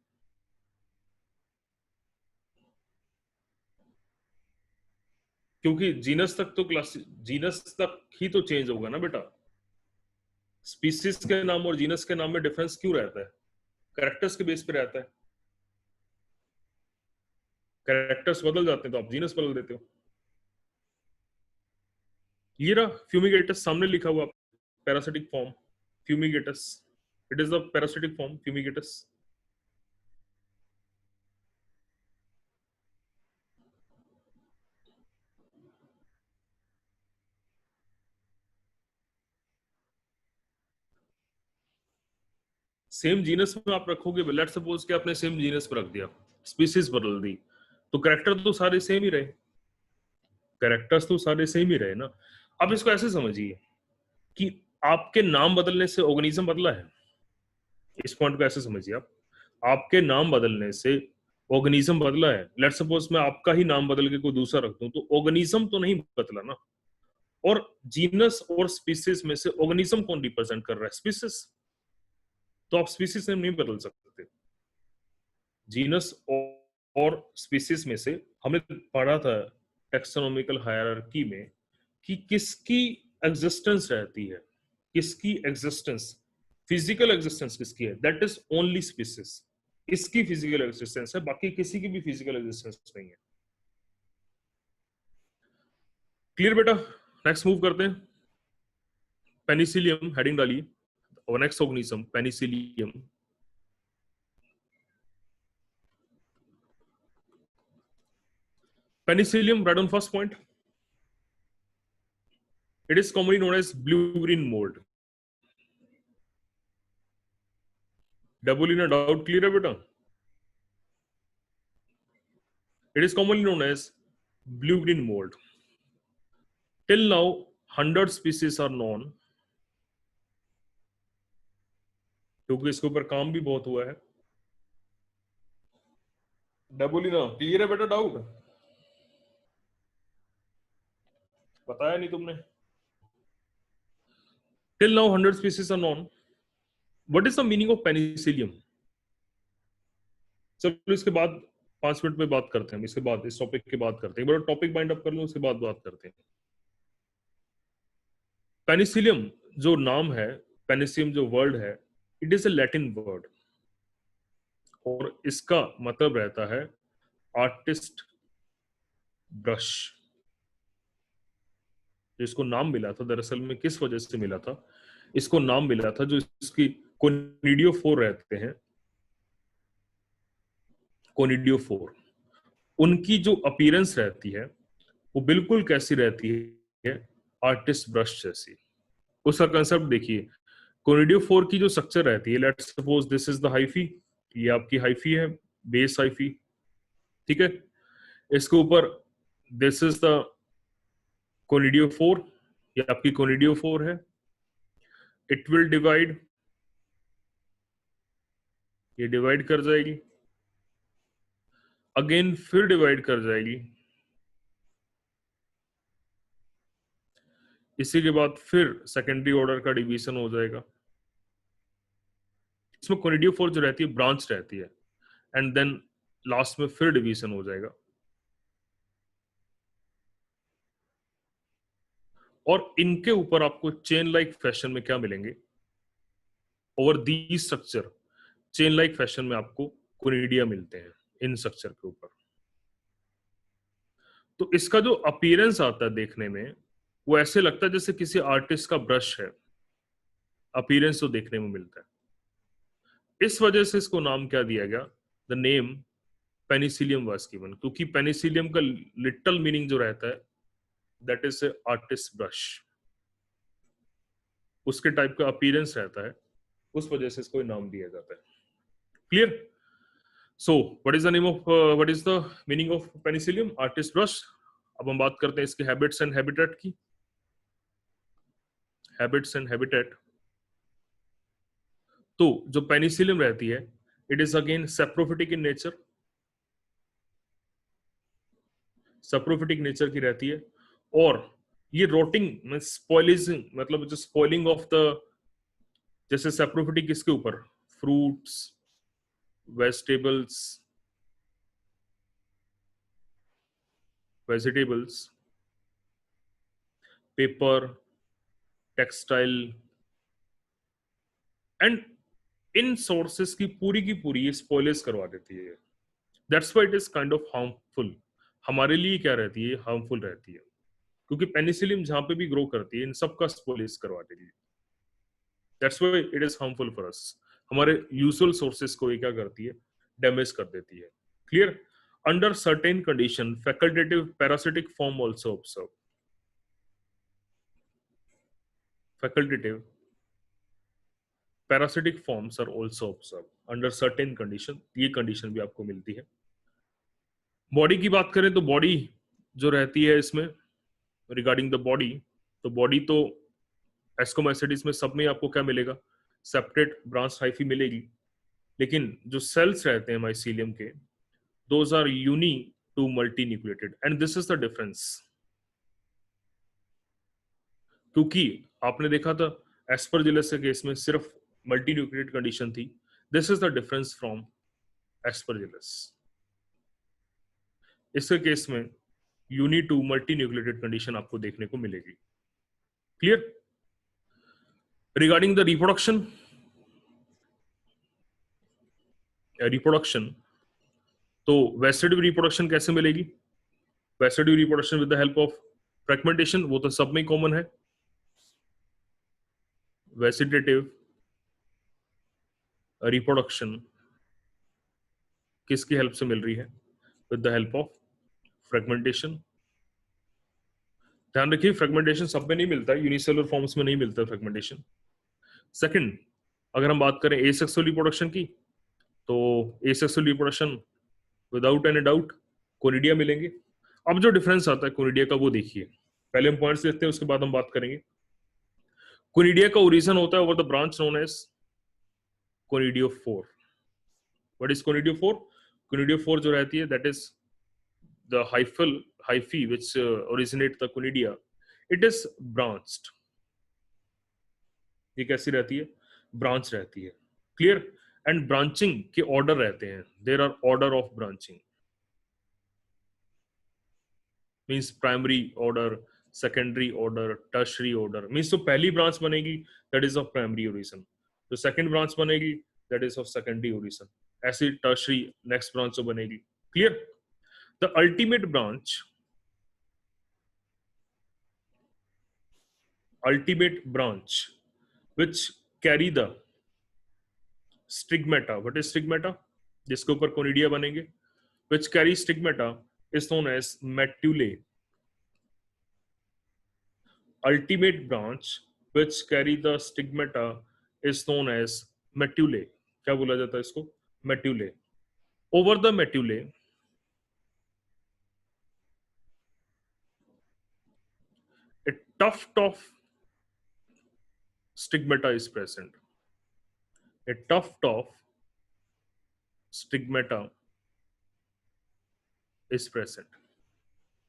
क्योंकि जीनस तक तो क्लास, जीनस तक ही तो चेंज होगा ना बेटा। स्पीसीज के नाम और जीनस के नाम में डिफरेंस क्यों रहता है? कैरेक्टर्स के बेस पे रहता है। कैरेक्टर्स बदल जाते हैं तो आप जीनस बदल देते हो। ये रहा फ्यूमिगेटस सामने लिखा हुआ, parasitic form fumigatus, it is the parasitic form fumigatus. Same genus में आप रखोगे, लेट्स सपोज कि आपने सेम जीनस में रख दिया, स्पीसीज बदल दी, तो कैरेक्टर तो सारे सेम ही रहे, कैरेक्टर्स तो सारे सेम ही रहे ना। अब इसको ऐसे समझिए कि आपके नाम बदलने से ऑर्गेनिज्म बदला है। इस पॉइंट को ऐसे समझिए आप, आपके नाम बदलने से ऑर्गेनिज्म बदला है। लेट सपोज मैं आपका ही नाम बदल के कोई दूसरा रख दूं तो ऑर्गेनिज्म तो नहीं बदला ना। और जीनस और स्पीसीज में से ऑर्गेनिज्म कौन रिप्रेजेंट कर रहा है? स्पीसीज। तो आप स्पीसीज नेम नहीं बदल सकते। जीनस और स्पीसीज में से हमने पढ़ा था टेक्सोनॉमिकल हायरार्की में कि किसकी एग्जिस्टेंस रहती है, किसकी एग्जिस्टेंस, फिजिकल एग्जिस्टेंस किसकी है, दैट इज ओनली स्पीसीज, इसकी फिजिकल एग्जिस्टेंस है, बाकी किसी की भी फिजिकल एग्जिस्टेंस नहीं है। क्लियर बेटा? नेक्स्ट मूव करते हैं। पेनिसिलियम हेडिंग डालिए, और next organism Penicillium. Penicillium, right on first point, it is commonly known as blue-green mold. Double in doubt clear है बेटा? It is commonly known as blue-green mold. Till now, 100 species are known, क्योंकि इसके ऊपर काम भी बहुत हुआ है। डबल इन क्लियर है बेटा? डाउट बताया नहीं तुमने? Till now, 100 species are known. What is the meaning of penicillium? चलो इसके बाद 5 मिनट में बात करते हैं, इसके बाद इस टॉपिक की बात करते हैं, बड़ा टॉपिक बाइंड अप कर लो, उसके बाद बात करते हैं। पेनिसिलियम जो नाम है, पेनिसिलियम जो वर्ड है, it is A Latin word, और इसका मतलब रहता है आर्टिस्ट ब्रश। जिसको नाम मिला था, दरअसल में किस वजह से मिला था, इसको नाम मिला था जो इसकी कोनिडियोफोर रहते हैं, कोनिडियोफोर, उनकी जो अपीयरेंस रहती है वो बिल्कुल कैसी रहती है, आर्टिस्ट ब्रश जैसी। उसका कंसेप्ट देखिए, कोनिडियोफोर की जो स्ट्रक्चर रहती है, let's suppose this is the hyphae, ये आपकी हाइफी है, बेस हाइफी, ठीक है। इसके ऊपर दिस इज द कोनिडियोफोर, ये आपकी कोनिडियोफोर है। इट विल डिवाइड, ये डिवाइड कर जाएगी, अगेन फिर डिवाइड कर जाएगी, इसी के बाद फिर सेकेंडरी ऑर्डर का डिवीजन हो जाएगा। इसमें कोनिडियोफोर जो रहती है ब्रांच रहती है, एंड देन लास्ट में फिर डिवीजन हो जाएगा। और इनके ऊपर आपको चेन लाइक फैशन में क्या मिलेंगे, over the structure chain like fashion में आपको कोनिडिया मिलते हैं इन स्ट्रक्चर के ऊपर। तो इसका जो अपीयरेंस आता है देखने में, वो ऐसे लगता है जैसे किसी आर्टिस्ट का ब्रश है, अपीयरेंस तो देखने में मिलता है। इस वजह से इसको नाम क्या दिया गया, the name Penicillium was given, क्योंकि पेनिसिलियम का लिटल मीनिंग जो रहता है दैट इज आर्टिस्ट ब्रश, उसके टाइप का अपीयरेंस रहता है, उस वजह से इसको नाम दिया जाता है। Clear? So what is the name of, what is the meaning of Penicillium, artist brush. अब हम बात करते हैं इसके हैबिट्स एंड हैबिटेट की। हैबिट्स एंड हैबिटेट, तो जो पेनिसिलियम रहती है, it is again saprophytic in nature, saprophytic nature की रहती है, और ये रोटिंग स्पॉइलिंग, मतलब जो स्पॉइलिंग ऑफ द, जैसे सेप्रोफिटिक किसके ऊपर, fruits, vegetables, paper, textile, and in sources की पूरी ये स्पॉइलेज करवा देती है। That's why it is kind of harmful, हमारे लिए क्या रहती है, हार्मफुल रहती है, क्योंकि पेनिसिलियम जहां पे भी ग्रो करती है इन सब का स्पॉइलेज करवा देती है। That's why it is harmful for us, हमारे यूजुअल सोर्सेस को ये क्या करती है, डैमेज कर देती है। Clear? Under certain condition facultative parasitic form also observe, facultative parasitic forms are also observe under certain condition, ये कंडीशन भी आपको मिलती है। बॉडी की बात करें तो बॉडी जो रहती है इसमें, रिगार्डिंग द बॉडी, तो बॉडी तो एस्कोमाइसिटीज में सब में आपको क्या मिलेगा, सेपरेट ब्रांच हाइफी मिलेगी, लेकिन जो सेल्स रहते हैं माइसीलियम के, those are uni to multinucleated, and this is the difference. क्योंकि आपने देखा था एस्परजिलस के केस में सिर्फ मल्टी न्यूक्लिएटेड कंडीशन थी, this is the difference from Aspergillus. इसके केस में uni to multinucleotide condition आपको देखने को मिलेगी। क्लियर? रिगार्डिंग द रिप्रोडक्शन तो वेजिटेटिव रिप्रोडक्शन कैसे मिलेगी? Vegetative reproduction with the help of fragmentation, वो तो सब में कॉमन है। वेजिटेटिव रिप्रोडक्शन किसकी हेल्प से मिल रही है? With the help of fragmentation. ध्यान रखिए फ्रेगमेंटेशन सब में नहीं मिलता है, यूनिसेलुलर फॉर्म्स में नहीं मिलता है फ्रेगमेंटेशन। सेकंड, अगर हम बात करें एसेक्सुअल रिप्रोडक्शन की, तो asexual reproduction without any doubt conidia मिलेंगे। अब जो डिफरेंस आता है कोनिडिया का वो देखिए, पहले हम पॉइंट्स देखते हैं उसके बाद हम बात करेंगे। कोनिडिया का ओरिजिन होता है over the branch known as conidiophore. What is conidiophore? Conidiophore जो रहती है that is the hyphae which originate the conidia, it is branched। ये कैसी रहती है? ब्रांच रहती है। क्लियर? एंड ब्रांचिंग के ऑर्डर रहते हैं, there are order of branching, means primary order, secondary order, tertiary order. Means तो पहली ब्रांच बनेगी that is of primary origin, तो सेकंड ब्रांच बनेगी that is of secondary origin, ऐसी टर्शरी नेक्स्ट ब्रांच जो बनेगी। Clear? The ultimate branch which carry the stigmata, what is stigmata? जिसके ऊपर कोनिडिया बनेंगे, which carry stigmata is known as medullae। ultimate branch which carry the stigmata is known as medullae। क्या बोला जाता है इसको? medullae। over the medullae a tuft of stigmata is present, a tuft of stigmata is present।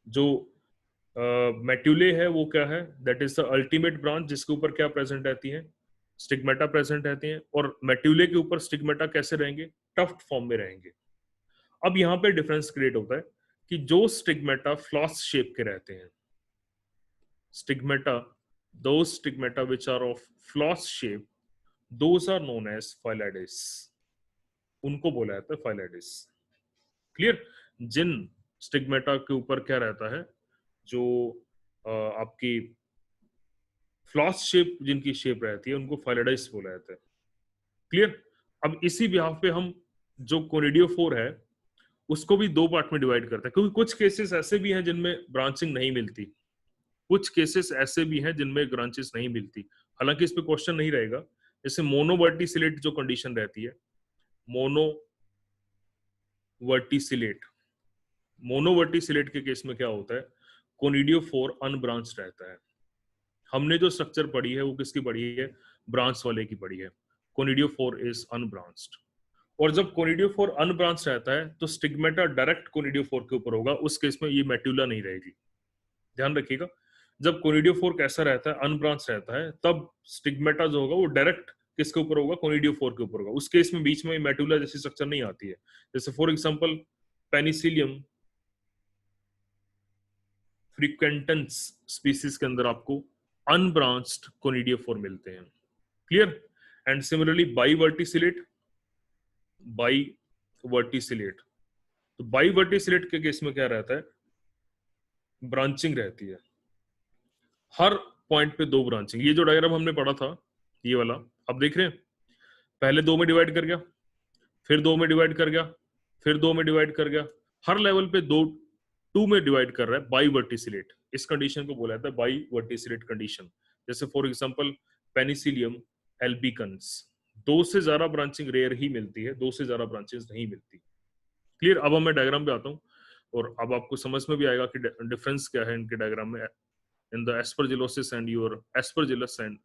जो मेट्यूले है वो क्या है? That is the ultimate branch जिसके ऊपर क्या प्रेजेंट रहती है? स्टिग्मेटा प्रेजेंट रहती है। और मेट्यूले के ऊपर स्टिग्मेटा कैसे रहेंगे? टफ्ट फॉर्म में रहेंगे। अब यहाँ पे डिफरेंस क्रिएट होता है कि जो स्टिग्मेटा फ्लॉस शेप के रहते हैं, स्टिग्मेटा, दो stigmata which are of flask shape, those are known as phialides, उनको बोला जाता है फाइलाइडिस। क्लियर? जिन स्टिग्मेटा के ऊपर क्या रहता है, जो आपकी फ्लॉस शेप जिनकी शेप रहती है उनको फाइलाइडिस बोला जाता है। क्लियर? अब इसी बिहाफ पे हम जो कोनिडियोफोर है उसको भी दो पार्ट में डिवाइड करते हैं, क्योंकि कुछ केसेस ऐसे भी हैं जिनमें ब्रांचिंग नहीं मिलती, कुछ केसेस ऐसे भी हैं जिनमें ब्रांचेस नहीं मिलती। हालांकि इस पे क्वेश्चन नहीं रहेगा। जैसे मोनोवर्टिसिलेट जो कंडीशन रहती है, मोनोवर्टिसिलेट के केस में क्या होता है? कोनिडियोफोर अनब्रांच्ड रहता है। हमने जो स्ट्रक्चर पढ़ी है वो किसकी पढ़ी है? ब्रांच वाले की पढ़ी है। Conidiophore is unbranched. और जब कोनिडियोफोर अनब्रांच रहता है तो स्टिग्मेटा डायरेक्ट कोनिडियोफोर के ऊपर होगा, उस केस में ये मेट्यूला नहीं रहेगी। ध्यान रखिएगा, जब कोनिडियोफोर कैसा रहता है? अनब्रांच रहता है, तब स्टिग्मेटा जो होगा वो डायरेक्ट किसके ऊपर होगा? कोनिडियोफोर के ऊपर होगा। उस केस में बीच में मेट्यूला जैसी स्ट्रक्चर नहीं आती है। जैसे फॉर एग्जांपल पेनिसिलियम फ्रीक्वेंटेंस स्पीसीज के अंदर आपको अनब्रांच्ड कोनिडियोफोर मिलते हैं। क्लियर? एंड सिमिलरली बाईवर्टिसिलेट, तो बाईवर्टिसिलेट के केस में क्या रहता है? ब्रांचिंग रहती है, हर पॉइंट पे दो ब्रांचिंग। ये जो डायग्राम हमने पढ़ा था ये वाला, अब देख रहे हैं, पहले दो में डिवाइड कर गया, फिर दो में डिवाइड कर गया, फिर दो में डिवाइड कर गया, हर लेवल पे दो, टू में डिवाइड कर रहा है। बाईवर्टिसिलेट, इस कंडीशन को बोला जाता है बाईवर्टिसिलेट कंडीशन। जैसे फॉर एग्जांपल पेनिसिलियम एल्बिकन्स, दो से ज्यादा ब्रांचिंग रेयर ही मिलती है, दो से ज्यादा ब्रांचेस नहीं मिलती। क्लियर? अब मैं डायग्राम पे आता हूँ और अब आपको समझ में भी आएगा कि डिफरेंस क्या है इनके डायग्राम में, in the aspergillosis and your Aspergillus and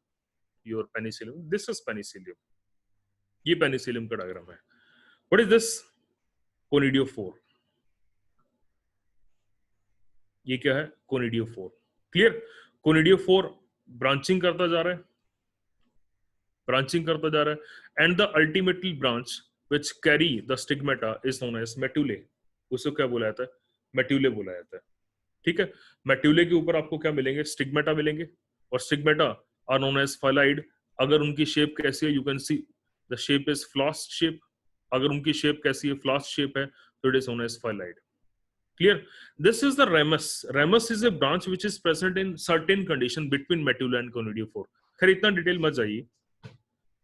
your Penicillium. This is Penicillium, ये पेनिसिलियम का डायग्राम है। What is this? कोनिडियोफोर। ये क्या है? कोनिडियोफोर। क्लियर? कोनिडियोफोर ब्रांचिंग करता जा रहा है, ब्रांचिंग करता जा रहा है, and the ultimately branch which carry the stigmata is known as medullae। उसको क्या बोला जाता है? मेट्यूले बोला जाता है। ठीक है। मेट्यूले के ऊपर आपको क्या मिलेंगे, स्टिग्मेटा मिलेंगे, और stigmata are known as phialide. अगर उनकी शेप कैसी है, you can see the shape is flask shape. अगर उनकी शेप कैसी है, फ्लॉस्ट शेप है, तो it is known as phialide. Clear? This is the ramus. Ramus is a branch which is present in certain condition between Medulla and conidiophore. खैर इतना detail मत जाइए,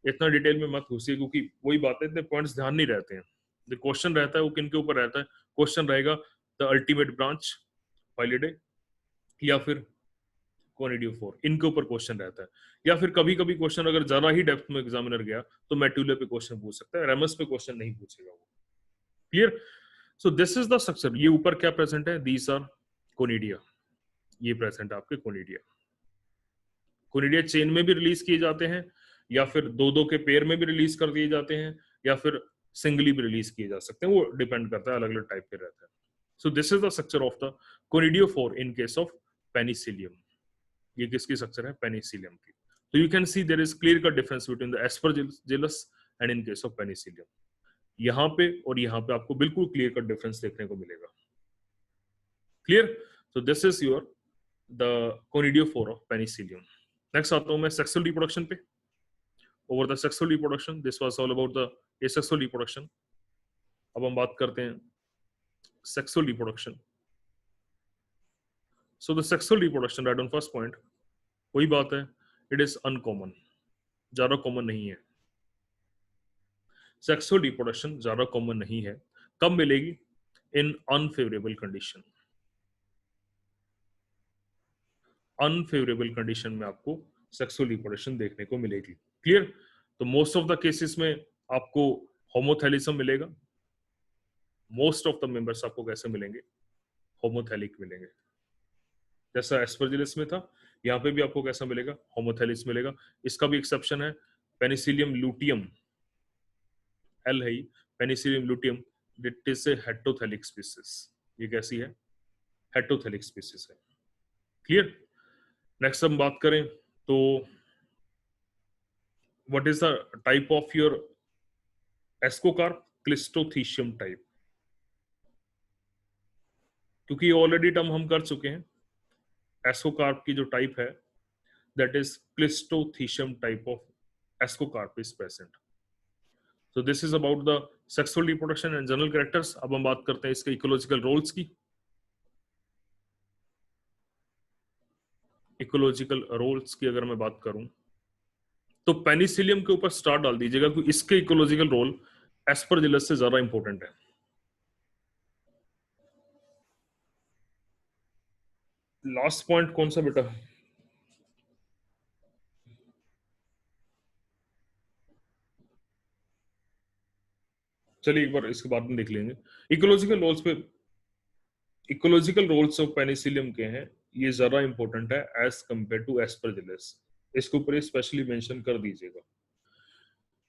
इतना डिटेल में मत घुसिए, क्योंकि वही बातें, इतने पॉइंट्स ध्यान नहीं रहते हैं। जो क्वेश्चन रहता है वो किन के ऊपर रहता है, क्वेश्चन रहेगा द अल्टीमेट ब्रांच फाइलिडे या फिर कोनिडियोफोर, इनके ऊपर क्वेश्चन रहता है। या फिर कभी कभी क्वेश्चन अगर ज्यादा ही डेप्थ में एग्जामिनर गया तो मेट्यूले पे क्वेश्चन पूछ सकता है, रेमस पे क्वेश्चन नहीं पूछेगा वो। Clear? So this is the structure. ये ऊपर क्या प्रेजेंट है, दीज आर कोनिडिया, ये प्रेजेंट है आपके कोनिडिया। कोनिडिया चेन में भी रिलीज किए जाते हैं, या फिर दो दो के पेयर में भी रिलीज कर दिए जाते हैं, या फिर सिंगली भी रिलीज किए जा सकते हैं, वो डिपेंड करता है, अलग अलग टाइप के रहता है। So this is the structure of the conidiophore in case of Penicillium. ये किसकी स्ट्रक्चर है, पेनिसिलियम की। तो you can see there is clear cut difference between the Aspergillus and in case of Penicillium. यहाँ पे और यहाँ पे आपको बिल्कुल क्लियर कट डिफरेंस देखने को मिलेगा। Clear? So this is your the conidiophore of Penicillium. Next आता हूं मैं सेक्सुअल रिप्रोडक्शन पे। Over the sexual reproduction, this was all about the asexual reproduction. अब हम बात करते हैं sexual reproduction. So the sexual reproduction, right on first point, वही बात है, इट इज अनकॉमन, ज्यादा कॉमन नहीं है। सेक्सुअल रिप्रोडक्शन ज्यादा कॉमन नहीं है। कब मिलेगी? इन अनफेवरेबल कंडीशन। अनफेवरेबल कंडीशन में आपको सेक्सुअल रिप्रोडक्शन देखने को मिलेगी। क्लियर? तो मोस्ट ऑफ द केसेस में आपको होमोथैलिज्म मिलेगा। मोस्ट ऑफ द मेंबर्स आपको कैसे मिलेंगे, होमोथैलिक मिलेंगे। जैसा एस्परजिलस में था, यहाँ पे भी आपको कैसा मिलेगा, होमोथैलिस मिलेगा। इसका भी एक्सेप्शन है, पेनिसिलियम लुटियम, एल है, Penicillium luteum, it is a heterothallic species. ये कैसी है, हेटेरोथैलिक स्पीसीज है। क्लियर? नेक्स्ट हम बात करें तो what is the type of your ascocarp, cleistothecium type, क्योंकि ये ऑलरेडी टर्म हम कर चुके हैं। एस्कोकार्प की जो टाइप है that is cleistothecium type of ascocarp is present. So this is about the sexual reproduction and general characters। अब हम बात करते हैं इसके इकोलॉजिकल रोल्स की। इकोलॉजिकल रोल्स की अगर मैं बात करूं तो पेनिसिलियम के ऊपर स्टार डाल दीजिएगा, क्योंकि इसके इकोलॉजिकल रोल एस्परजिलस से ज्यादा इंपॉर्टेंट है। लास्ट पॉइंट कौन सा बेटा? चलिए एक बार इसके बाद में देख लेंगे। इकोलॉजिकल रोल्स पे, इकोलॉजिकल रोल्स ऑफ पेनिसिलियम के हैं, ये ज्यादा इंपॉर्टेंट है एज कंपेयर टू एस्परजिलस। इसके ऊपर स्पेशली मेंशन कर दीजिएगा,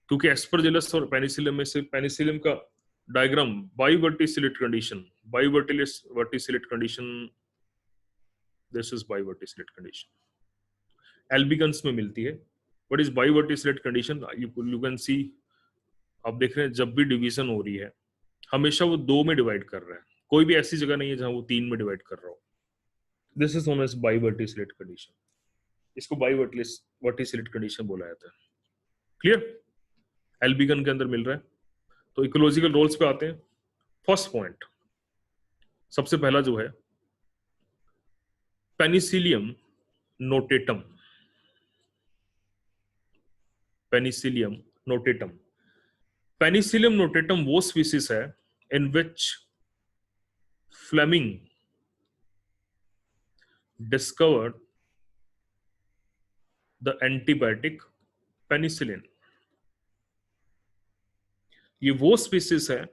क्योंकि एस्परजिलस और पेनिसिलियम में से पेनिसिलियम का diagram biverticillate condition, biverticillate condition, this is biverticillate condition, एल्बिगन्स में मिलती है। What is biverticillate condition? You can see, आप देख रहे हैं जब भी डिवीजन हो रही है हमेशा वो दो में डिवाइड कर रहा है, कोई भी ऐसी जगह नहीं है जहां वो तीन में डिवाइड कर रहा हो। This is known as biverticillate condition. इसको बाइवर्टिसिलेट कंडीशन बोला जाता है। क्लियर? एल्बिगन के अंदर मिल रहा है। तो इकोलॉजिकल रोल्स पे आते हैं। फर्स्ट पॉइंट, सबसे पहला जो है Penicillium notatum. Penicillium notatum, Penicillium notatum वो स्पीसीज है in which Fleming discovered the antibiotic penicillin. ये वो स्पीसीज है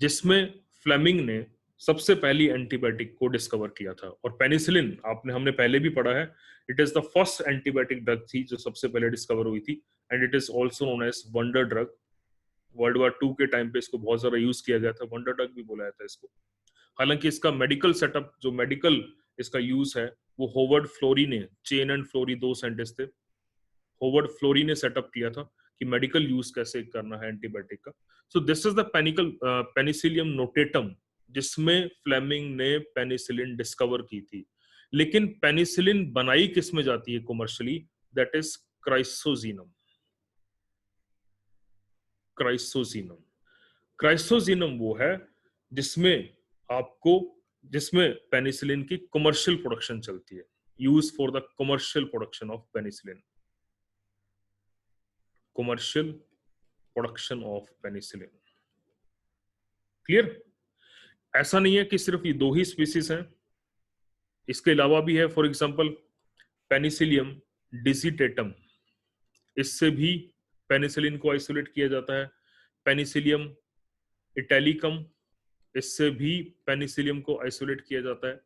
जिसमें फ्लेमिंग ने सबसे पहली एंटीबायोटिक को डिस्कवर किया था। और पेनिसिलिन आपने, हमने पहले भी पढ़ा है, it is the first antibiotic drug थी जो सबसे पहले डिस्कवर हुई थी, and it is also known as wonder drug. World war 2 के टाइम पे इसको बहुत ज्यादा यूज किया गया था, वंडर ड्रग भी बोला जाता है इसको। हालांकि इसका मेडिकल सेटअप, जो मेडिकल इसका यूज है, वो होवर्ड फ्लोरी ने, चेन एंड फ्लोरी दो साइंटिस्ट थे, होवर्ड फ्लोरी ने सेटअप किया था कि मेडिकल यूज कैसे करना है एंटीबायोटिक का। So this is the Penicillium notatum जिसमें फ्लेमिंग ने पेनिसिलिन डिस्कवर की थी। लेकिन पेनिसिलिन बनाई किस में जाती है commercially? That is chrysogenum. Chrysogenum chrysogenum वो है जिसमें आपको जिसमें पेनिसिलिन की कमर्शियल प्रोडक्शन चलती है। Use for the commercial production of penicillin. Commercial production of penicillin. Clear? ऐसा नहीं है कि सिर्फ ये दो ही स्पीसीज हैं, इसके अलावा भी है। फॉर एग्जांपल पेनिसिलियम डिजिटेटम, इससे भी पेनिसिलिन को आइसोलेट किया जाता है। पेनिसिलियम इटैलिकम, इससे भी पेनिसिलियम को आइसोलेट किया जाता है।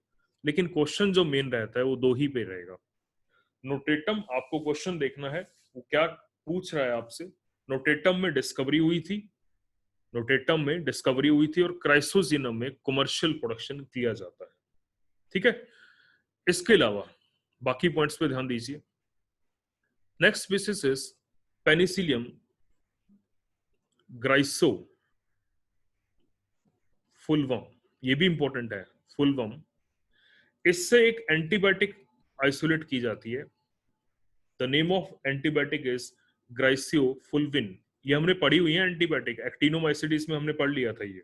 लेकिन क्वेश्चन जो मेन रहता है वो दो ही पे रहेगा। नोटेटम, आपको क्वेश्चन देखना है वो क्या पूछ रहा है आपसे। नोटेटम में डिस्कवरी हुई थी, नोटेटम में डिस्कवरी हुई थी, और क्राइसोजिनम में कमर्शियल प्रोडक्शन किया जाता है। ठीक है, इसके अलावा बाकी पॉइंट्स पे ध्यान दीजिए। Next species is Penicillium griseo fulvum. ये भी इंपॉर्टेंट है, फुलवम। इससे एक एंटीबायोटिक आइसोलेट की जाती है। The name of antibiotic is griseofulvin. ये हमने पढ़ी हुई है एंटीबायोटिक, एक्टिनोमाइसिटीज में हमने पढ़ लिया था ये।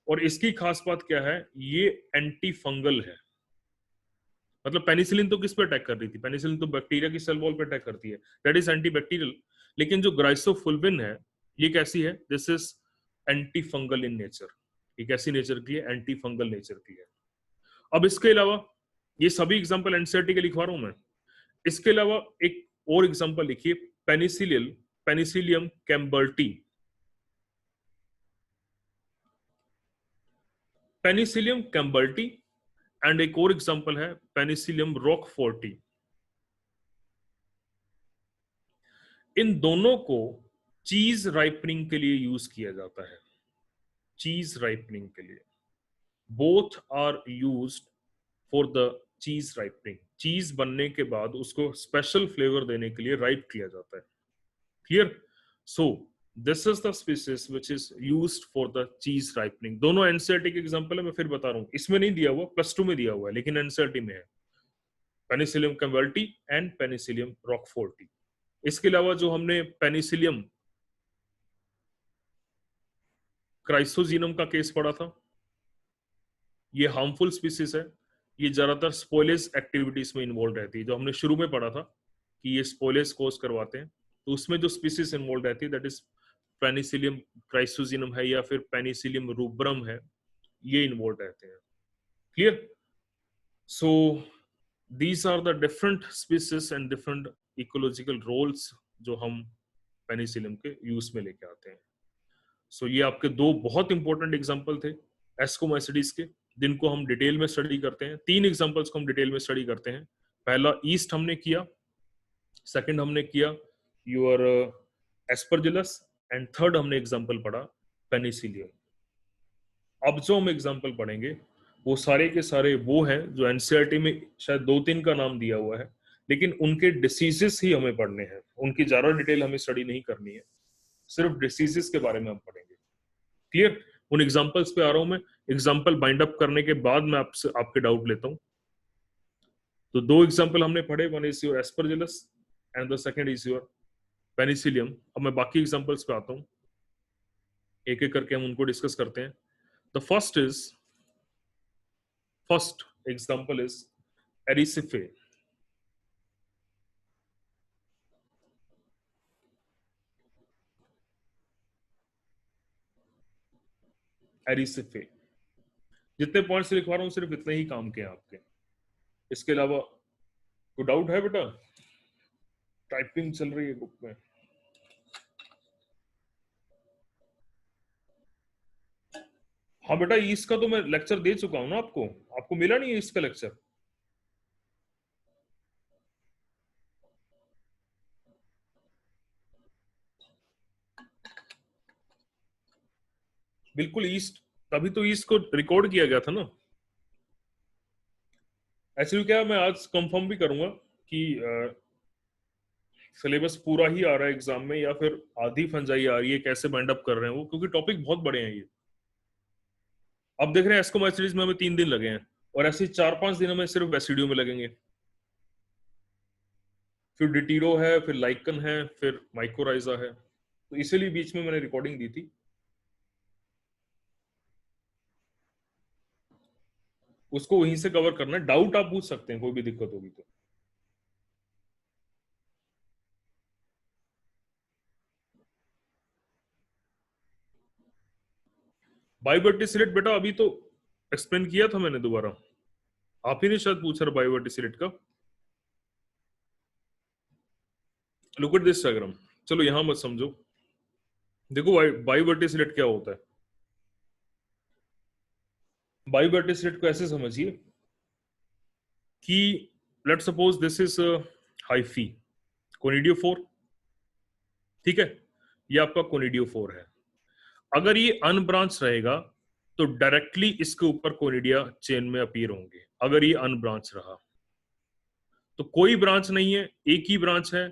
और इसकी खास बात क्या है, ये एंटी फंगल है। मतलब पेनिसिलिन तो किस पे अटैक कर रही थी? पेनिसिलिन तो बैक्टीरिया की सेल वॉल पे अटैक करती है, दैट इज एंटीबैक्टीरियल। लेकिन जो ग्राइसोफुल्विन है ये कैसी है? This is anti fungal in nature. ये कैसी नेचर की है? एंटी फंगल नेचर की है। अब इसके अलावा ये सभी एग्जांपल एनसीईआरटी के लिखवा रहा हूं मैं। इसके अलावा एक और एग्जांपल लिखिए, पेनिसिलियम कैम्बर्टी। पेनिसिलियम कैम्बर्टी एंड एक और एग्जांपल है पेनिसिलियम रॉकफोर्टी। इन दोनों को चीज राइपनिंग के लिए यूज किया जाता है। चीज राइपनिंग के लिए, both are used for the cheese ripening. Cheese बनने के बाद उसको स्पेशल फ्लेवर देने के लिए राइप किया जाता है। Clear? So this is the species which is used for the cheese ripening. दोनों एनसीईआरटी के एग्जांपल है, मैं फिर बता रहा हूं। इसमें नहीं दिया हुआ, +2 में दिया हुआ है, लेकिन एनसीईआरटी में है। Penicillium camemberti and Penicillium roqueforti. इसके अलावा जो हमने पेनिसिलियम क्राइसोजीनम का केस पढ़ा था, ये हार्मफुल स्पीसीज है। ये ज्यादातर स्पॉइलेज एक्टिविटीज में इन्वॉल्व रहती है। जो हमने शुरू में पढ़ा था कि ये स्पॉइलेज कॉज करवाते हैं, तो उसमें जो स्पीसीज इन्वॉल्व रहती है दैट इज पेनिसिलियम क्राइसोजीनम है या फिर पेनिसिलियम रूब्रम है, ये इन्वॉल्व रहते हैं। Clear? So these are the different species and different ecological roles जो हम पेनिसिलियम के यूज में लेके आते हैं। सो ये आपके दो बहुत इंपॉर्टेंट एग्जांपल थे एस्कोमाइसिडीज के, जिनको हम डिटेल में स्टडी करते हैं। 3 एग्जांपल्स को हम डिटेल में स्टडी करते हैं। पहला ईस्ट हमने किया, सेकंड हमने किया योर एस्परजिलस, एंड थर्ड हमने एग्जांपल पढ़ा पेनिसिलियम। अब जो हम एग्जांपल पढ़ेंगे वो सारे के सारे वो हैं जो एनसीईआरटी में शायद 2-3 का नाम दिया हुआ है, लेकिन उनके डिसीजेस ही हमें पढ़ने हैं। उनकी ज्यादा डिटेल हमें स्टडी नहीं करनी है, सिर्फ डिसीजेस के बारे में हम पढ़ेंगे। क्लियर? उन एग्जांपल्स पे आ रहा हूं मैं। एग्जांपल बाइंड अप करने के बाद मैं आपसे आपके डाउट लेता हूं। तो 2 एग्जांपल हमने पढ़े, one is your Aspergillus and the second is your Penicillium. अब मैं बाकी एग्जांपल्स पे आता हूं, एक एक करके हम उनको डिस्कस करते हैं। The first example is Erysiphe. Erysiphe, जितने पॉइंट्स लिखवा रहा हूं सिर्फ इतने ही काम के हैं आपके। इसके अलावा कोई डाउट है बेटा? टाइपिंग चल रही है बुक में। हाँ बेटा, ईस्ट का तो मैं लेक्चर दे चुका हूं ना आपको। आपको मिला नहीं है ईस्ट का लेक्चर? बिल्कुल ईस्ट, तभी तो ईस्ट को रिकॉर्ड किया गया था ना। एक्चुअली क्या, मैं आज कंफर्म भी करूंगा कि सिलेबस पूरा ही आ रहा है एग्जाम में या फिर आधी फंजाई आ रही है, कैसे बाइंड अप कर रहे हैं वो, क्योंकि टॉपिक बहुत बड़े हैं ये। अब देख रहे हैं एस्कोमाइसिडीज में हमें 3 दिन लगे हैं, और ऐसे 4-5 दिन हमें सिर्फ बेसिडियो में लगेंगे, फिर डिटीरो है, फिर लाइकन है, फिर माइकोराइजा है। तो इसीलिए बीच में मैंने रिकॉर्डिंग दी थी, उसको वहीं से कवर करना है। डाउट आप पूछ सकते हैं, कोई भी दिक्कत होगी तो। बाइवर्टिसिलेट बेटा अभी तो एक्सप्लेन किया था मैंने, दोबारा आप ही ने शायद पूछा था बाइवर्टिसिलेट का। लुक एट दिस डायग्राम, चलो यहां मत समझो, देखो बाइवर्टिसिलेट क्या होता है। बाइवर्टिसिलेट को ऐसे समझिए कि let's suppose this is hyphae conidiophore, ठीक है, ये आपका कोनिडियोफोर है। अगर ये अनब्रांच रहेगा तो डायरेक्टली इसके ऊपर कोनिडिया चेन में अपीयर होंगे। अगर ये अनब्रांच रहा तो कोई ब्रांच नहीं है, एक ही ब्रांच है,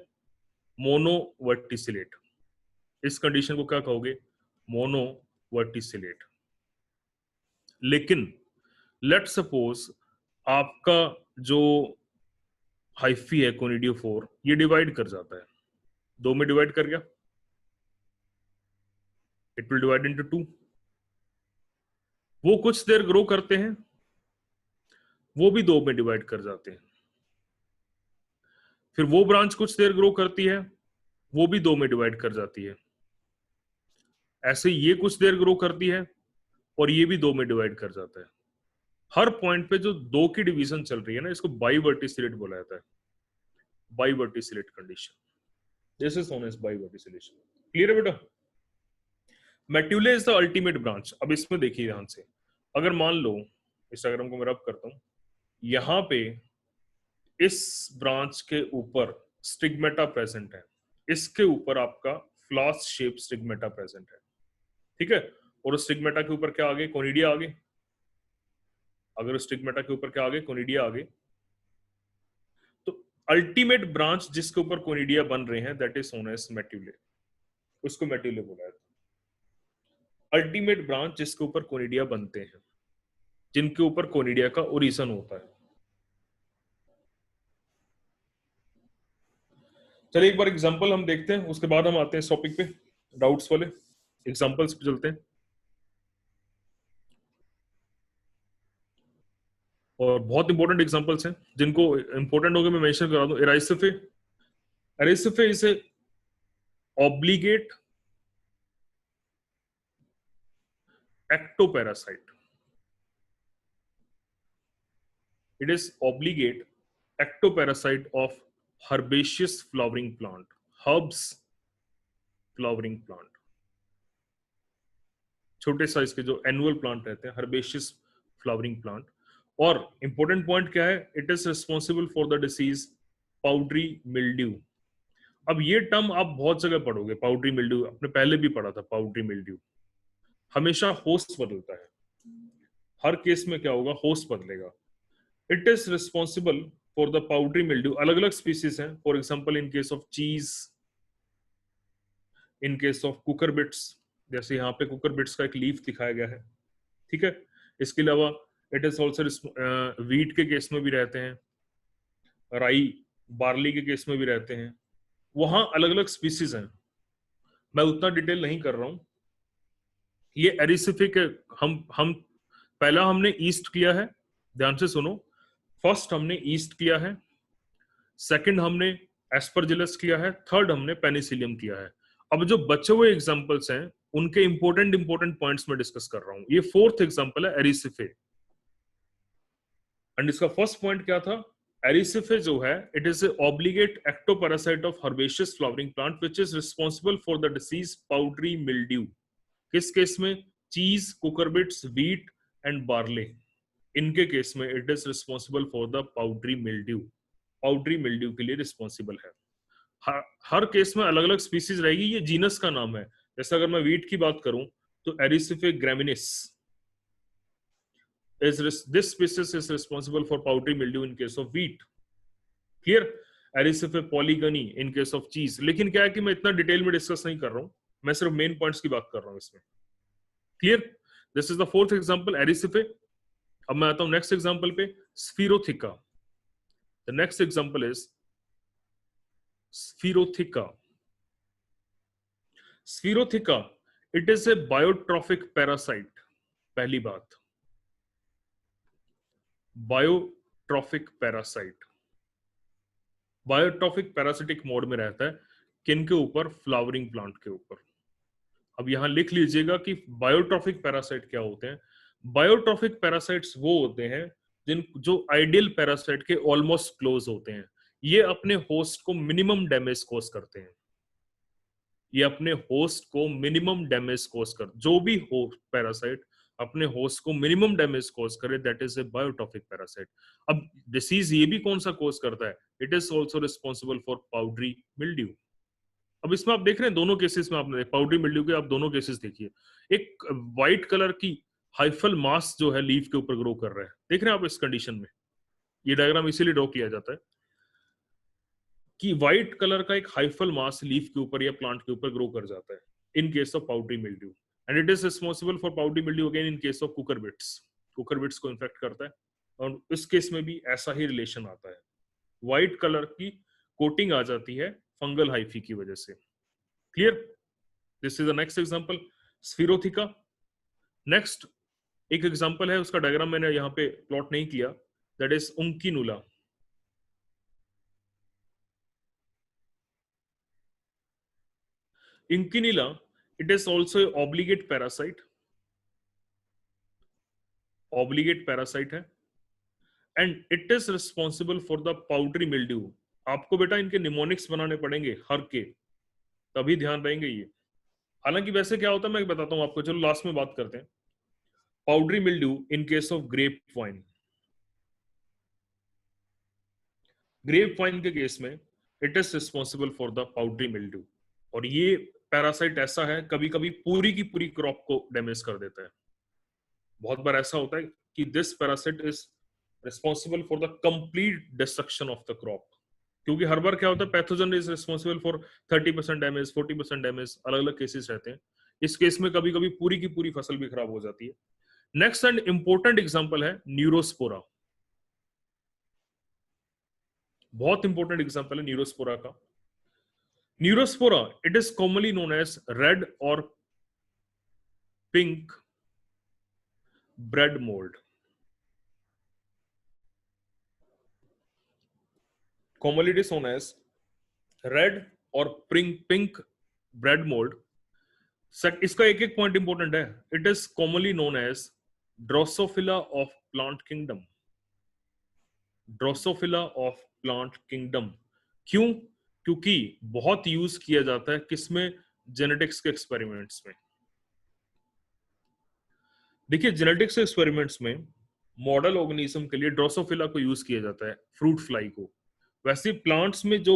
मोनोवर्टिसिलेट। इस कंडीशन को क्या कहोगे? मोनोवर्टिसिलेट। लेकिन लेट सपोज आपका जो हाइफी है कोनिडियोफोर, ये डिवाइड कर जाता है, दो में डिवाइड कर गया, it will divide into two. वो कुछ देर ग्रो करते हैं, वो भी दो में डिवाइड कर जाते हैं। फिर वो ब्रांच कुछ देर ग्रो करती है, वो भी दो में डिवाइड कर जाती है। ऐसे ये कुछ देर ग्रो करती है और ये भी दो में डिवाइड कर जाता है। हर पॉइंट पे जो दो की डिवीजन चल रही है ना, इसको बाइवर्टिसिलेट बोला जाता है, biverticillate condition. This is known as biverticillation. Clear है बेटा? Metulae is the ultimate branch. अब इसमें देखिए ध्यान से, अगर मान लो इस डायग्राम को मैं रब करता हूं, यहां पे इस ब्रांच के ऊपर स्टिग्मेटा प्रेजेंट है, इसके ऊपर आपका फ्लास शेप स्टिग्मेटा प्रेजेंट है, ठीक है, और उस स्टिग्मेटा के ऊपर क्या आगे? कोनिडिया आगे। अगर उस स्टिग्मेटा के ऊपर क्या आगे? कोनिडिया आगे। तो अल्टीमेट ब्रांच जिसके ऊपर कोनिडिया बन रहे हैं, दैट इज नोन एज मेट्यूले, उसको मेट्यूले बोला जाता है। अल्टीमेट ब्रांच जिसके ऊपर कोनिडिया बनते हैं, जिनके ऊपर कोनिडिया का ओरिजिन होता है। चलिए एक बार एग्जांपल हम देखते हैं, उसके बाद हम आते हैं इस टॉपिक पे, डाउट्स वाले एग्जांपल्स पे चलते हैं। और बहुत इंपॉर्टेंट एग्जांपल्स हैं, जिनको इंपॉर्टेंट होगा मैं मेंशन करा दूं। Erysiphe, Erysiphe is a obligate ectoparacyte. It is obligate ectoparasite of herbaceous flowering plant, herbs flowering plant, छोटे साइज के जो एनुअल प्लांट रहते हैं, हर्बेशियस फ्लावरिंग प्लांट। और इंपॉर्टेंट पॉइंट क्या है? It is responsible for the disease powdery mildew. अब ये टर्म आप बहुत जगह पढ़ोगे, पाउडरी मिल्ड्यू, आपने पहले भी पढ़ा था। पाउडरी मिल्ड्यू हमेशा होस्ट बदलता है, हर केस में क्या होगा? होस्ट बदलेगा। It is responsible for the powdery mildew. अलग अलग स्पीसीज हैं, for example in case of cheese, in case of cucurbits, जैसे यहाँ पे कुकर बिट्स का एक लीफ दिखाया गया है, ठीक है। इसके अलावा इट इज ऑल्सो वीट के केस में भी रहते हैं, राई बार्ली के केस में भी रहते हैं, वहां अलग अलग स्पीसीज हैं। मैं उतना डिटेल नहीं कर रहा हूं। ये एरिसिफिक है। हम पहला हमने ईस्ट किया है, ध्यान से सुनो। फर्स्ट हमने ईस्ट किया है, सेकंड हमने एस्परजिलस किया है, थर्ड हमने पेनिसिलियम किया है। अब जो बचे हुए एग्जांपल्स हैं, उनके इंपॉर्टेंट पॉइंट्स में डिस्कस कर रहा हूं। ये फोर्थ एग्जांपल है एरिसिफे, एंड इसका फर्स्ट पॉइंट क्या था? एरिसिफे जो है, it is a obligate ectoparasite of herbaceous flowering plant which is responsible for the disease powdery mildew. किस केस में? चीज, कुकरबिट्स, व्हीट एंड बार्ले, इनके केस में it is responsible for the powdery mildew. Powdery mildew के लिए responsible है। हर case में अलग अलग स्पीसीज रहेगी, ये जीनस का नाम है। जैसे अगर मैं वीट की बात करूं तो एरिसिफे ग्रामिनिस this species is responsible for powdery mildew in case of wheat. Clear? एरिसिफे पॉलीगनी in case of cheese. लेकिन क्या है कि मैं इतना डिटेल में डिस्कस नहीं कर रहा हूं, मैं सिर्फ मेन पॉइंट्स की बात कर रहा हूं इसमें। Clear? This is the fourth example Erysiphe. अब मैं आता हूं नेक्स्ट एग्जांपल पे, Sphaerotheca. The next example is Sphaerotheca. Sphaerotheca, it is a biotrophic parasite. पहली बात, biotrophic parasite. Biotrophic parasitic mode में रहता है किन के ऊपर? फ्लावरिंग प्लांट के ऊपर। अब यहां लिख लीजिएगा कि बायोट्रॉफिक पैरासाइट क्या होते हैं। बायोट्रॉफिक पैरासाइट्स वो होते हैं जिन जो आइडियल पैरासाइट के ऑलमोस्ट क्लोज होते हैं। ये अपने होस्ट को मिनिमम डैमेज कॉज करते हैं। ये अपने होस्ट को मिनिमम डैमेज कॉज कर, जो भी हो पैरासाइट अपने होस्ट को मिनिमम डैमेज कॉज करे, that is a biotrophic parasite. अब डिसीज ये भी कौन सा कॉज करता है? It is also responsible for powdery mildew. अब इसमें आप देख रहे हैं दोनों केसेस में, आपने पाउडरी मिल्ड्यू के आप दोनों केसेस देखिए। एक व्हाइट कलर की हाइफल मास जो है लीफ के ऊपर ग्रो कर रहा है, देख रहे हैं आप इस कंडीशन में। ये डायग्राम इसीलिए ड्रॉ किया जाता है कि व्हाइट कलर का एक हाइफल मास लीफ के ऊपर या प्लांट के ऊपर ग्रो कर जाता है in case of powdery mildew. And it is responsible for powdery mildew again in case of cucurbits. Cucurbits को इन्फेक्ट करता है और इस केस में भी ऐसा ही रिलेशन आता है। व्हाइट कलर की कोटिंग आ जाती है फंगल हाइफी की वजह से। Clear? This is the next example, Sphaerotheca. Next एक एग्जांपल है, उसका डायग्राम मैंने यहां पे प्लॉट नहीं किया, that is Uncinula. Inquinilla, it is also a obligate parasite. Obligate parasite है and it is responsible for the powdery mildew. आपको बेटा इनके निमोनिक्स बनाने पड़ेंगे हर के, तभी ध्यान रहेंगे ये। हालांकि वैसे क्या होता है मैं बताता हूं आपको, चलो लास्ट में बात करते हैं। Powdery mildew in case of grape wine. Grape wine के केस में it is responsible for the powdery mildew, और ये पैरासाइट ऐसा है कभी कभी पूरी की पूरी क्रॉप को डैमेज कर देता है। बहुत बार ऐसा होता है कि this parasite is responsible for the complete destruction of the crop, क्योंकि हर बार क्या होता है pathogen is responsible for 30% damage, 40% damage, अलग अलग केसेस रहते हैं। इस केस में कभी कभी पूरी की पूरी फसल भी खराब हो जाती है। नेक्स्ट एंड इंपॉर्टेंट एग्जांपल है न्यूरोस्पोरा। बहुत इंपॉर्टेंट एग्जांपल है न्यूरोस्पोरा का। Neurospora, it is commonly known as red और pink bread mould. commonly it is known as red or pink bread mold. इसका एक एक पॉइंट इंपॉर्टेंट है, it is commonly known as Drosophila of plant kingdom. Drosophila of plant kingdom क्यों? क्योंकि बहुत use किया जाता है किसमें? जेनेटिक्स के एक्सपेरिमेंट्स में। देखिए जेनेटिक्स के एक्सपेरिमेंट्स में मॉडल ऑर्गेनिज्म के लिए ड्रोसोफिला को यूज किया जाता है, फ्रूट फ्लाई को। वैसे प्लांट्स में जो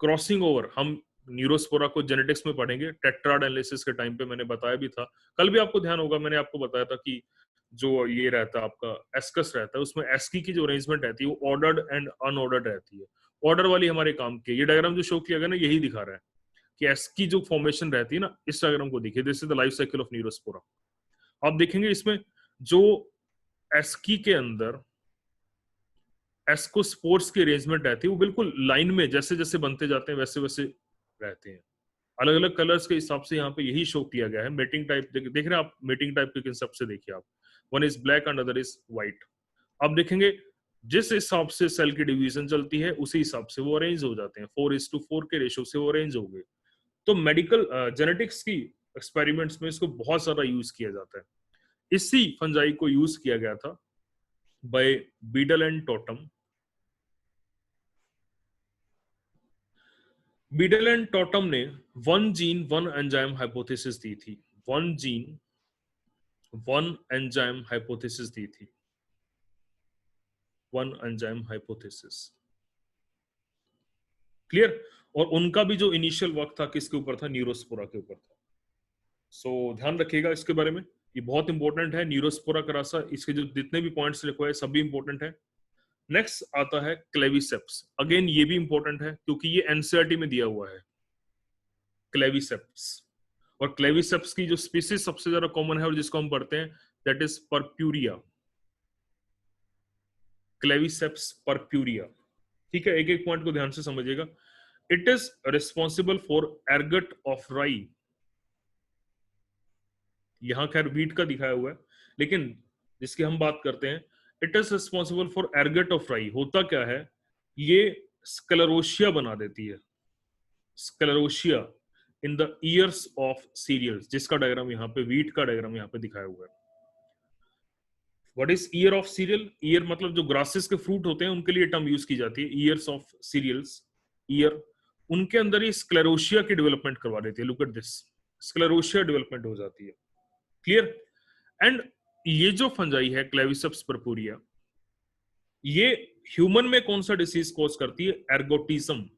क्रॉसिंग ओवर हम न्यूरोस्पोरा को जेनेटिक्स में पढ़ेंगे, टेट्राड एनालिसिस के टाइम पे मैंने बताया भी था, कल भी आपको ध्यान होगा मैंने आपको बताया था कि जो ये रहता है आपका एस्कस रहता है, उसमें एस्की की जो अरेंजमेंट रहती है वो ऑर्डर्ड एंड अनऑर्डर्ड रहती है। ऑर्डर वाली हमारे काम की, ये डायग्राम जो शो किया गया ना यही दिखा रहा है कि एस्की जो फॉर्मेशन रहती है ना, इस डायग्राम को देखिए, this is the life cycle of Neurospora. आप देखेंगे इसमें जो एस्की के अंदर एस्कोस्पोर्स की अरेंजमेंट रहती है वो बिल्कुल लाइन में जैसे जैसे बनते जाते हैं वैसे वैसे रहते हैं। अलग अलग कलर्स के हिसाब से यहाँ पे यही शो किया गया है। मेटिंग टाइप देख रहे हैं आप, मेटिंग टाइप के सबसे देखिए आप, one is black and other is white. अब देखेंगे जिस हिसाब से सेल की डिवीजन चलती है उसी हिसाब से वो अरेंज हो जाते हैं, 4:4 के रेशो से वो अरेंज हो गए। तो मेडिकल जेनेटिक्स की एक्सपेरिमेंट्स में इसको बहुत ज्यादा यूज किया जाता है। इसी फंजाई को यूज किया गया था by Beadle and Tatum. Beadle and Tatum ने one gene one enzyme hypothesis दी थी। One gene one enzyme hypothesis दी थी। One enzyme hypothesis. क्लियर? और उनका भी जो इनिशियल वर्क था किसके ऊपर था? न्यूरोस्पोरा के ऊपर था। सो ध्यान रखिएगा इसके बारे में, ये बहुत इंपॉर्टेंट है। न्यूरोस्पोरा करासा, इसके जो जितने भी पॉइंट्स लिखे हुए हैं सभी इंपॉर्टेंट है। नेक्स्ट आता है क्लेविसेप्स। अगेन ये भी इंपॉर्टेंट है क्योंकि ये एनसीईआरटी में दिया हुआ है। क्लेविसेप्स, और क्लेविसेप्स की जो स्पीसीज सबसे ज्यादा कॉमन है और जिसको हम पढ़ते हैं that is purpurea, Claviceps purpurea. ठीक है, एक एक पॉइंट को ध्यान से समझिएगा। It is responsible for ergot of राई, यहां खैर वीट का दिखाया हुआ है, लेकिन जिसकी हम बात करते हैं, it is responsible for ergot of rye. होता क्या है, ये स्क्लेरोशिया बना देती है, sclerotia in the ears of cereals, जिसका डायग्राम यहाँ पे, वीट का डायग्राम यहाँ पे दिखाया हुआ है। What is year of serial? Year मतलब जो ग्रासेस के फ्रूट होते हैं उनके लिए टर्म यूज की जाती है, ईयर्स ऑफ सीरियल्स, ईयर। उनके अंदर ही स्क्लेरोशिया की डेवलपमेंट करवा देती है। लुक एट दिस, स्क्लेरोशिया डेवलपमेंट हो जाती है। क्लियर? एंड ये जो फंजाई है क्लेविसेप्स परपुरिया, ये ह्यूमन में कौन सा डिसीज कॉज करती है? Ergotism,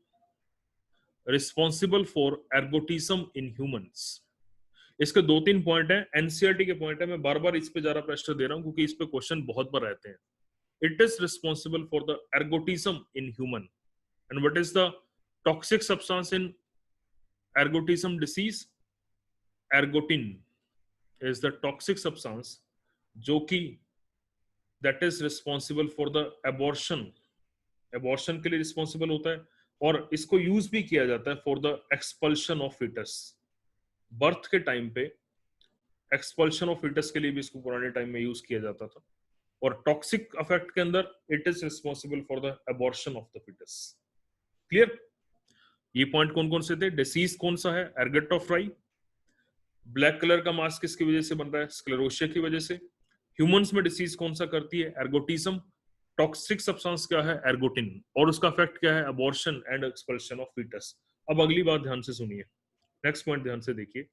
responsible for ergotism in humans. इसके दो तीन पॉइंट है, एनसीईआरटी के पॉइंट है, मैं बार बार इस पे ज्यादा प्रेशर दे रहा हूं क्योंकि इस पे क्वेश्चन बहुत बार रहते हैं। It is responsible for the ergotism in human. And what is the toxic substance in ergotism disease? Ergotin is the toxic substance जो कि that is responsible for the abortion, abortion के लिए रिस्पॉन्सिबल होता है, और इसको यूज भी किया जाता है for the expulsion of foetus. Birth के टाइम पे एक्सपल्शन ऑफ फिटस के लिए भी इसको पुराने टाइम में यूज किया जाता था। और टॉक्सिक इफेक्ट के अंदर it is responsible for the abortion of the foetus. Clear? ये पॉइंट कौन कौन से थे? डिसीज कौन सा है? Ergot of rye. Black colour का मास्क किसकी वजह से बन रहा है? स्क्लेरोशिया की वजह से। ह्यूमंस में डिसीज कौन सा करती है? एर्गोटिज्म। टॉक्सिक सब्सटेंस क्या है? एर्गोटिन। और उसका इफेक्ट क्या है? Abortion and expulsion of foetus. अब अगली बात ध्यान से सुनिए, नेक्स्ट पॉइंट ध्यान से देखिए।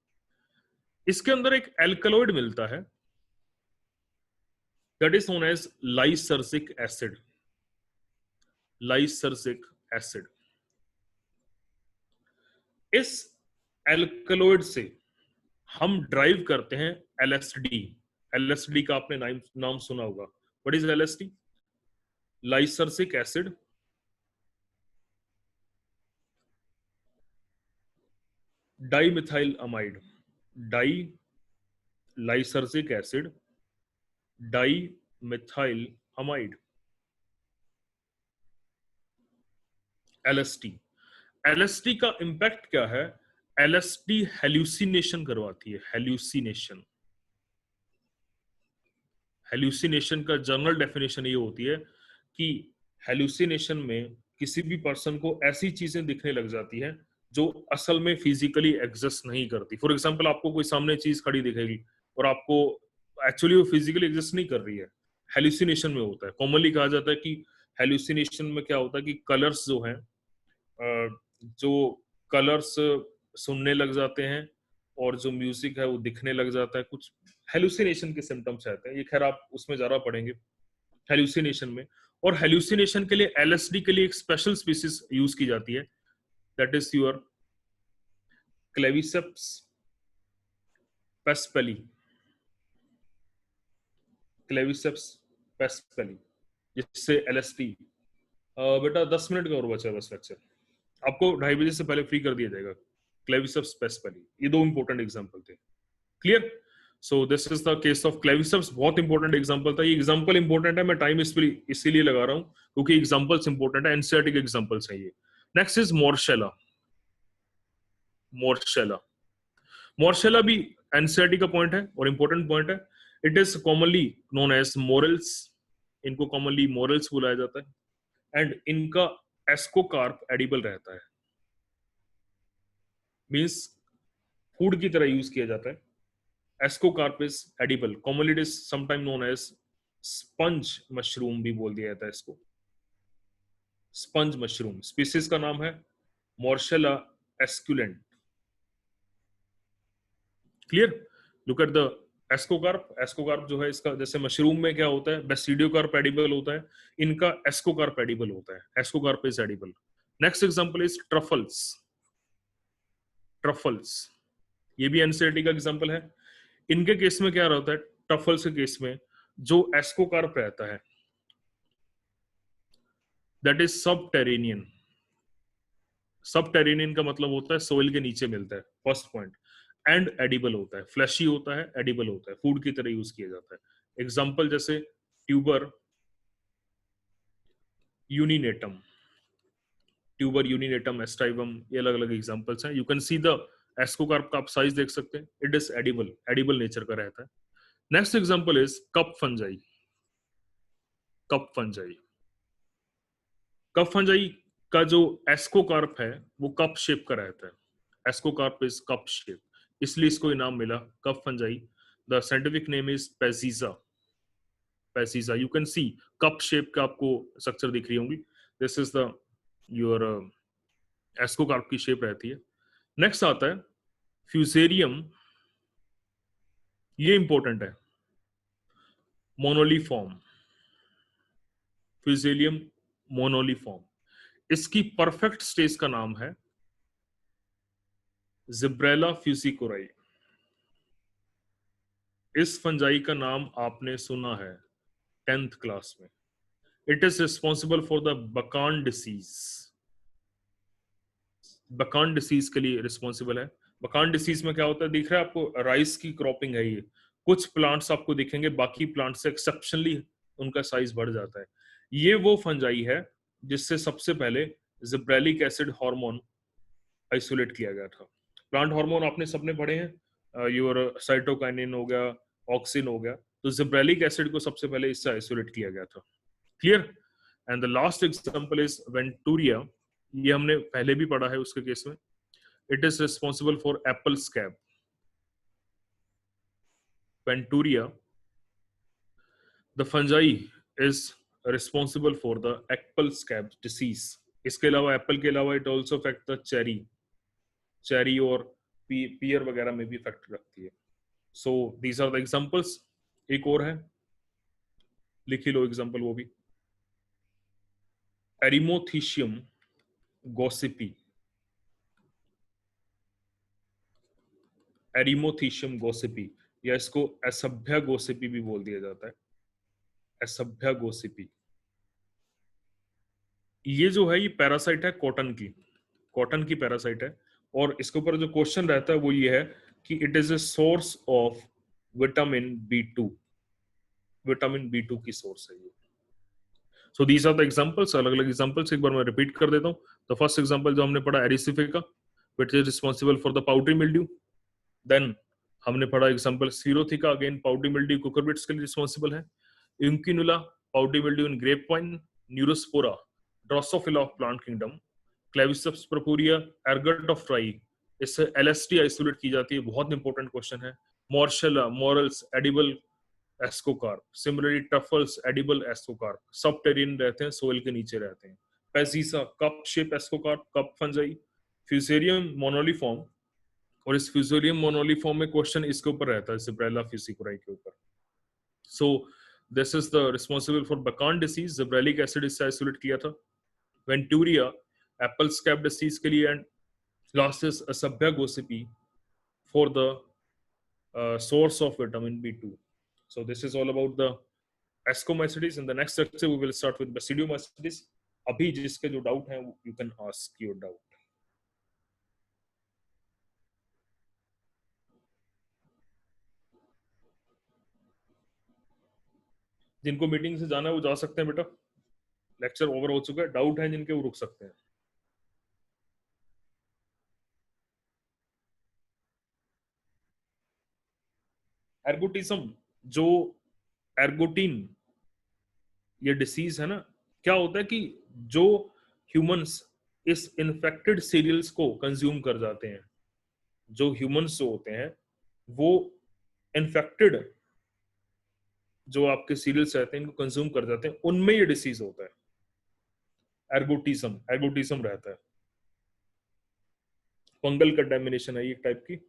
इसके अंदर एक एल्कलॉइड मिलता है, that is known as lysergic acid, lysergic acid. इस एल्कलॉइड से हम ड्राइव करते हैं एलएसडी। एलएसडी का आपने नाम सुना होगा। What is LSD? Lysergic acid dimethyl amide, di lysergic acid dimethyl amide, LSD. LSD का इंपैक्ट क्या है? एलएसडी हेल्यूसिनेशन करवाती है, हेल्यूसिनेशन। हेल्यूसिनेशन का जनरल डेफिनेशन ये होती है कि हेल्यूसिनेशन में किसी भी पर्सन को ऐसी चीजें दिखने लग जाती है जो असल में फिजिकली एग्जिस्ट नहीं करती। फॉर एग्जांपल, आपको कोई सामने चीज खड़ी दिखेगी और आपको एक्चुअली वो फिजिकली एग्जिस्ट नहीं कर रही है, हेल्यूसिनेशन में होता है। कॉमनली कहा जाता है कि हेल्यूसिनेशन में क्या होता है कि कलर्स जो हैं, जो कलर्स सुनने लग जाते हैं और जो म्यूजिक है वो दिखने लग जाता है। कुछ हेल्यूसिनेशन के सिम्टम्स आते हैं, ये खैर आप उसमें ज्यादा पढ़ेंगे हेल्यूसिनेशन में। और हेल्यूसिनेशन के लिए एलएसडी के लिए एक स्पेशल स्पीसीज यूज की जाती है, that is your Claviceps purpurea, Claviceps purpurea, जिससे एलएसडी। बेटा 10 मिनट का और बचा है बस लेक्चर, आपको 2:30 बजे से पहले फ्री कर दिया जाएगा। क्लेविसेप्स पेस्पेली, ये दो इंपॉर्टेंट एग्जांपल थे। Clear? So this is the case of Claviceps, बहुत इंपॉर्टेंट एग्जांपल था। ये एग्जांपल इंपॉर्टेंट है, मैं टाइम इसीलिए लगा रहा हूं क्योंकि एग्जांपल्स इंपॉर्टेंट है, एनसीईआरटी के एग्जांपल्स हैं ये। Next is मोर्शेला। मोर्शेला, मोर्शेला भी एनसीईआरटी का पॉइंट है और इंपॉर्टेंट पॉइंट है। It is commonly known as morels, इनको कॉमनली मोरल्स बुलाया जाता है। एंड इनका एस्कोकार्प एडिबल रहता है, मींस फूड की तरह यूज किया जाता है। Ascocarp is edible, commonly it is sometime known as sponge mushroom भी बोल दिया जाता है इसको, स्पंज मशरूम। स्पीसीज का नाम है Morchella esculenta. Clear? Look at the ascocarp. Ascocarp जो है इसका, जैसे मशरूम में क्या होता है, बेसिडियोकार्प एडिबल होता है, इनका एस्कोकार्प एडिबल होता है, ascocarp is edible. Next example is truffles. Truffles ये भी एनसीईआरटी का एग्जांपल है। इनके केस में क्या रहता है? ट्रफल्स के केस में जो एस्कोकार्प रहता है दैट इज सब टेरेनियन। सब टेरेनियन का मतलब होता है सोइल के नीचे मिलता है, फर्स्ट पॉइंट। एंड एडिबल होता है, फ्लैशी होता है, एडिबल होता है, फूड की तरह यूज किया जाता है। एग्जाम्पल जैसे ट्यूबर यूनिनेटम, ट्यूबर यूनिनेटम, एस्टाइवम, ये अलग अलग एग्जांपल्स हैं। You can see the ascocarp का आप साइज देख सकते हैं, it is edible, edible nature का रहता है। Next example is cup fungi. Cup fungi, cup fungi का जो एस्कोकार्प है वो कप शेप का रहता है। एस्कोकार्प इज कप शेप, इसलिए इसको ये नाम मिला cup fungi. The scientific name is Peziza. Peziza, you can see cup shape का आपको स्ट्रक्चर दिख रही होंगी, this is the your ascocarp की शेप रहती है। नेक्स्ट आता है फ्यूजेरियम, ये इंपॉर्टेंट है, मोनोलीफॉर्म, फ्यूजेरियम मोनोलीफॉर्म। इसकी परफेक्ट स्टेज का नाम है जिब्रेला फ्यूसिकुराई। इस फंजाई का नाम आपने सुना है 10th क्लास में। It is responsible for the bakanae disease, bakanae disease के लिए रिस्पॉन्सिबल है। बकान डिसीज में क्या होता है, दिख रहा है आपको, राइस की क्रॉपिंग है ये, कुछ प्लांट्स आपको दिखेंगे बाकी प्लांट से एक्सेप्शनली उनका साइज बढ़ जाता है। ये वो फंजाई है जिससे सबसे पहले जिब्रेलिक एसिड हार्मोन आइसोलेट किया गया था। प्लांट हार्मोन आपने सबने पढ़े हैं, योर साइटोकाइनिन हो गया, ऑक्सिन हो गया, तो जिब्रेलिक एसिड को सबसे पहले इससे आइसोलेट किया गया था। Clear? And the last example is Venturia, ये हमने पहले भी पढ़ा है उसके केस में। It is responsible for apple scab. Venturia, the fungi is responsible for the apple scab disease. इसके अलावा, एप्पल के अलावा, it also affect the cherry, cherry और पियर वगैरह में भी इफेक्ट रखती है। So these are the examples. एक और है, लिख ही लो एग्जांपल वो भी, एरिमोथीशियम गोसिपी। एरिमोथीशियम गोसिपी, या इसको असभ्य गोसिपी भी बोल दिया जाता है, असभ्य गोसिपी। ये जो है ये पैरासाइट है कॉटन की, कॉटन की पैरासाइट है। और इसके ऊपर जो क्वेश्चन रहता है वो ये है कि it is a source of vitamin B two, vitamin B two की सोर्स है ये। So these are the examples, अलग अलग एग्जांपल्स एक बार मैं रिपीट कर देता हूँ। द फर्स्ट एग्जांपल जो हमने पढ़ा Erysiphe, which is responsible for the powdery mildew. Then हमने पढ़ा example Sphaerotheca, again powdery mildew cucurbits के लिए रिस्पॉन्सिबल है। Uncinula, powdery mildew in grape vine. Neurospora, Drosophila of plant kingdom. Claviceps purpurea, ergot of rye, इससे LST isolate की जाती है, बहुत इंपॉर्टेंट क्वेश्चन है। Morchella, morels, edible ascocarp. Similarly truffles, edible ascocarp, subterranean रहते हैं, soil के नीचे रहते हैं। Peziza, cup shape ascocarp, cup fungi. Fusarium moniliforme, और इस फ्यूसेरियम मोनोलीफॉर्म में क्वेश्चन इसके ऊपर रहता है, जिब्रेला फ्यूसिकुराई के ऊपर। So this is the responsible for bakanae disease, gibberellic acid इससे आइसोलेट किया था। वेंटूरिया एप्पल स्कैब डिसीज के लिए, and last is Ashbya gossypii for the source of vitamin B2. So this is all about the ascomycetes. In the next lecture we will start with basidiomycetes. अभी जिसके जो doubt है you can ask your doubt. जिनको meeting से जाना है वो जा सकते हैं बेटा, लेक्चर ओवर हो चुका है। डाउट है जिनके वो रुक सकते हैं। एर्गोटिज्म, जो एर्गोटीन ये डिसीज है ना, क्या होता है कि जो ह्यूमंस इस इन्फेक्टेड सीरियल्स को कंज्यूम कर जाते हैं, जो ह्यूमंस जो होते हैं वो इन्फेक्टेड जो आपके सीरियल्स रहते हैं इनको कंज्यूम कर जाते हैं, उनमें ये डिसीज होता है, एर्गोटिज्म, एर्गोटिज्म रहता है। फंगल कंटामिनेशन है ये एक टाइप की।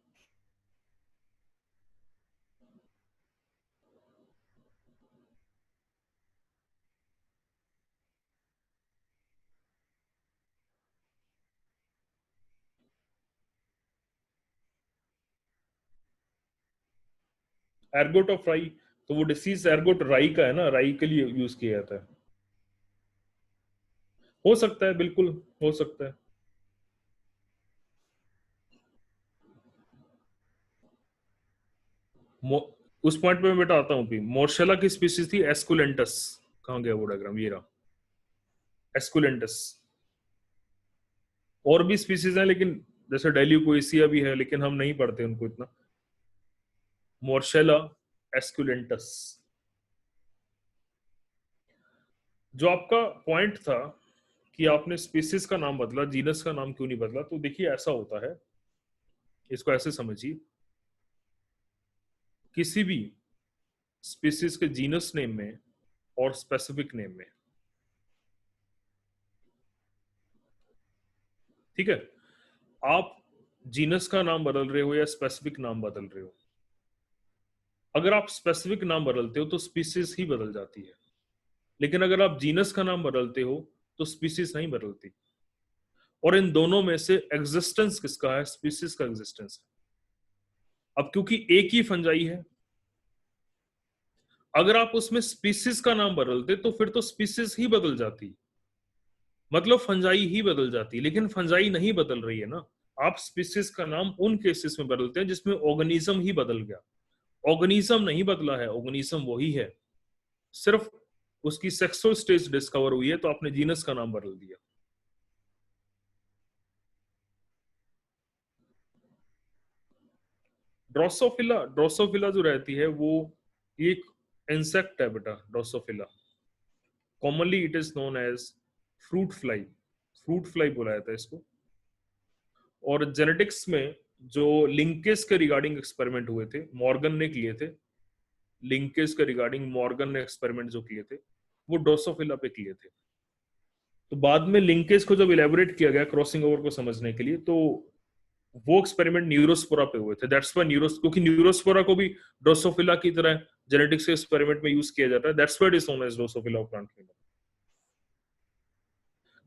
एर्गोट ऑफ राई, तो वो डिसीज एर्गोट राई का है ना, राई के लिए यूज किया जाता है। हो सकता है, बिल्कुल हो सकता है। उस पॉइंट पे मैं बेटा आता हूँ। मोर्शेला की स्पीसीज थी एस्कुलेंटस। कहाँ गया वो डायग्राम, ये रहा एस्कुलेंटस। और भी स्पीसीज हैं, लेकिन जैसे डेल्यूकोएसिया भी है, लेकिन हम नहीं पढ़ते उनको इतना। मोर्शेला एस्कुलेंटस। जो आपका पॉइंट था कि आपने स्पीसीज का नाम बदला, जीनस का नाम क्यों नहीं बदला, तो देखिए ऐसा होता है, इसको ऐसे समझिए, किसी भी स्पीसीज के जीनस नेम में और स्पेसिफिक नेम में, ठीक है, आप जीनस का नाम बदल रहे हो या स्पेसिफिक नाम बदल रहे हो, अगर आप स्पेसिफिक नाम बदलते हो तो स्पीसीज ही बदल जाती है, लेकिन अगर आप जीनस का नाम बदलते हो तो स्पीसीज नहीं बदलती। और इन दोनों में से एग्जिस्टेंस किसका है? स्पीसीज का एग्जिस्टेंस है। अब क्योंकि एक ही फंजाई है, अगर आप उसमें स्पीसीज का नाम बदलते तो फिर तो स्पीसीज ही बदल जाती, मतलब फंजाई ही बदल जाती, लेकिन फंजाई नहीं बदल रही है ना। आप स्पीसीज का नाम उन केसेस में बदलते हैं जिसमें ऑर्गेनिज्म ही बदल गया। ऑर्गेनिज्म नहीं बदला है, ऑर्गेनिज्म वही है, सिर्फ उसकी सेक्सुअल स्टेज डिस्कवर हुई है तो आपने जीनस का नाम बदल दिया। ड्रोसोफिला, ड्रोसोफिला जो रहती है वो एक इंसेक्ट है बेटा, Drosophila. Commonly it is known as fruit fly, fruit fly बोला जाता है इसको। और जेनेटिक्स में जो लिंकेज के रिगार्डिंग एक्सपेरिमेंट हुए थे, मॉर्गन ने किए थे, लिंकेज के रिगार्डिंग मॉर्गन ने एक्सपेरिमेंट जो किए थे वो ड्रोसोफिला पे किए थे। तो बाद में लिंकेज को जब इलेबोरेट किया गया क्रॉसिंग ओवर को समझने के लिए, तो वो एक्सपेरिमेंट न्यूरोस्पोरा पे हुए थे। दैट्स व्हाई न्यूरोस, क्योंकि न्यूरोस्पोरा को भी ड्रोसोफिला की तरह जेनेटिक्स के एक्सपेरिमेंट में यूज किया जाता है। That's why it is known as Drosophila of plant kingdom.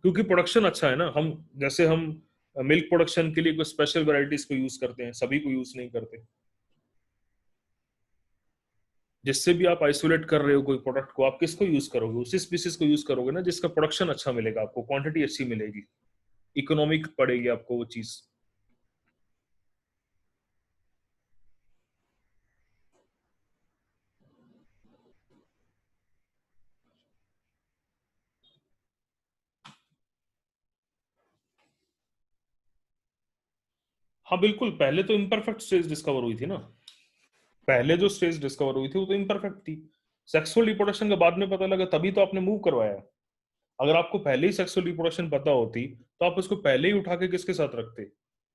क्योंकि प्रोडक्शन अच्छा है ना। हम जैसे हम मिल्क प्रोडक्शन के लिए कोई स्पेशल वैरायटीज को यूज करते हैं, सभी को यूज नहीं करते। जिससे भी आप आइसोलेट कर रहे हो कोई प्रोडक्ट को, आप किसको यूज करोगे? उसी स्पीसीज को यूज करोगे ना जिसका प्रोडक्शन अच्छा मिलेगा, आपको क्वांटिटी अच्छी मिलेगी, इकोनॉमिक पड़ेगी आपको वो चीज। हाँ बिल्कुल, पहले तो इम्परफेक्ट स्टेज डिस्कवर हुई थी ना। पहले जो स्टेज डिस्कवर हुई थी वो तो इम्परफेक्ट थी। सेक्सुअल रिप्रोडक्शन का बाद में पता लगा, तभी तो आपने मूव करवाया। अगर आपको पहले ही सेक्सुअल रिप्रोडक्शन पता होती तो आप उसको पहले ही उठा के किसके साथ रखते?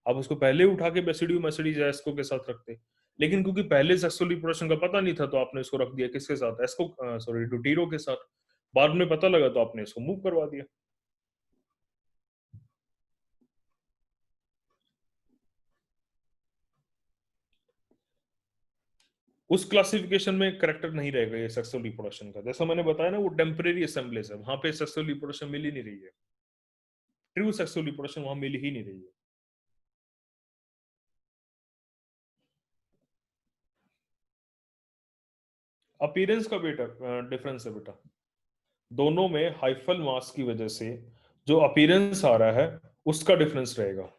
आप उसको पहले ही उठा के बेसिडियो मैसिडी एस्को के साथ रखते। लेकिन क्योंकि पहले सेक्सुअल रिप्रोडक्शन का पता नहीं था तो आपने उसको रख दिया किसके साथ? एस्को, सॉरी, ड्यूटीरो के साथ। बाद में पता लगा तो आपने इसको मूव करवा दिया। उस क्लासिफिकेशन में करेक्टर नहीं रहेगा ये सेक्सुअल रिप्रोडक्शन का। जैसा मैंने बताया ना, वो टेम्परेरी असेंबलेज है, वहां पे सेक्सुअल रिप्रोडक्शन मिल ही नहीं रही है। ट्रू सेक्सुअल रिप्रोडक्शन वहां मिल ही नहीं रही है। अपीयरेंस का बेटा डिफरेंस है बेटा। दोनों में हाइफल मास की वजह से जो अपीयरेंस आ रहा है उसका डिफरेंस रहेगा।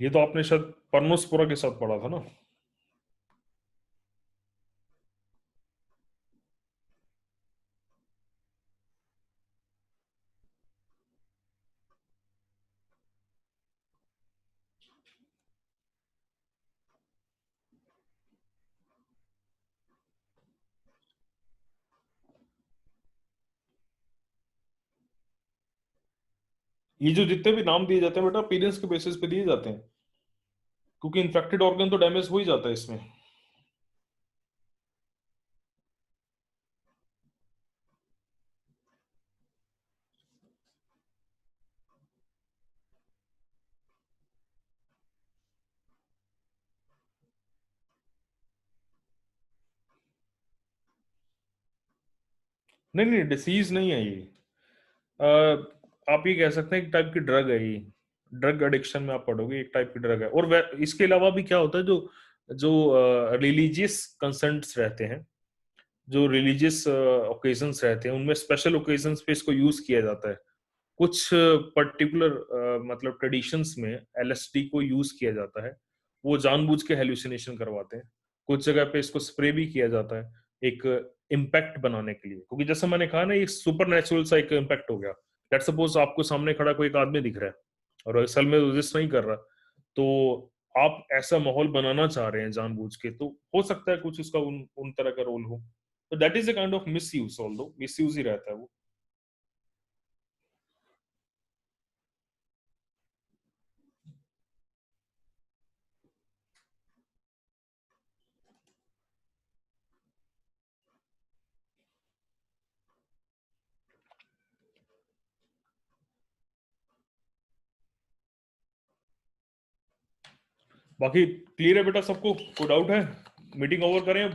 ये तो आपने शायद पर्नोस्पोरा के साथ पढ़ा था ना। ये जो जितने भी नाम दिए जाते हैं बेटा अपीयरेंस के बेसिस पे दिए जाते हैं, क्योंकि इन्फेक्टेड ऑर्गन तो डैमेज हो ही जाता है इसमें। नहीं नहीं, डिसीज नहीं है ये। आप ये कह सकते हैं एक टाइप की ड्रग है ये। ड्रग एडिक्शन में आप पढ़ोगे, एक टाइप की ड्रग है। और इसके अलावा भी क्या होता है, जो जो रिलीजियस कंसर्न्स रहते हैं, जो रिलीजियस ओकेजन्स रहते हैं उनमें स्पेशल ओकेजन्स पे इसको यूज किया जाता है। कुछ पर्टिकुलर मतलब ट्रेडिशंस में एलएसडी को यूज किया जाता है, वो जानबूझ के हेलुसिनेशन करवाते हैं। कुछ जगह पे इसको स्प्रे भी किया जाता है एक इम्पैक्ट बनाने के लिए, क्योंकि जैसा मैंने कहा ना, ये सुपर नेचुरल सा एक इम्पैक्ट हो गया। लेट सपोज आपको सामने खड़ा कोई एक आदमी दिख रहा है और असल में रजिस्ट नहीं कर रहा, तो आप ऐसा माहौल बनाना चाह रहे हैं जानबूझ के, तो हो सकता है कुछ उसका उन तरह का रोल हो। तो that is a kind of misuse, although misuse ही रहता है वो। बाकी क्लियर है बेटा सबको? कोई डाउट है? मीटिंग ओवर करें अब?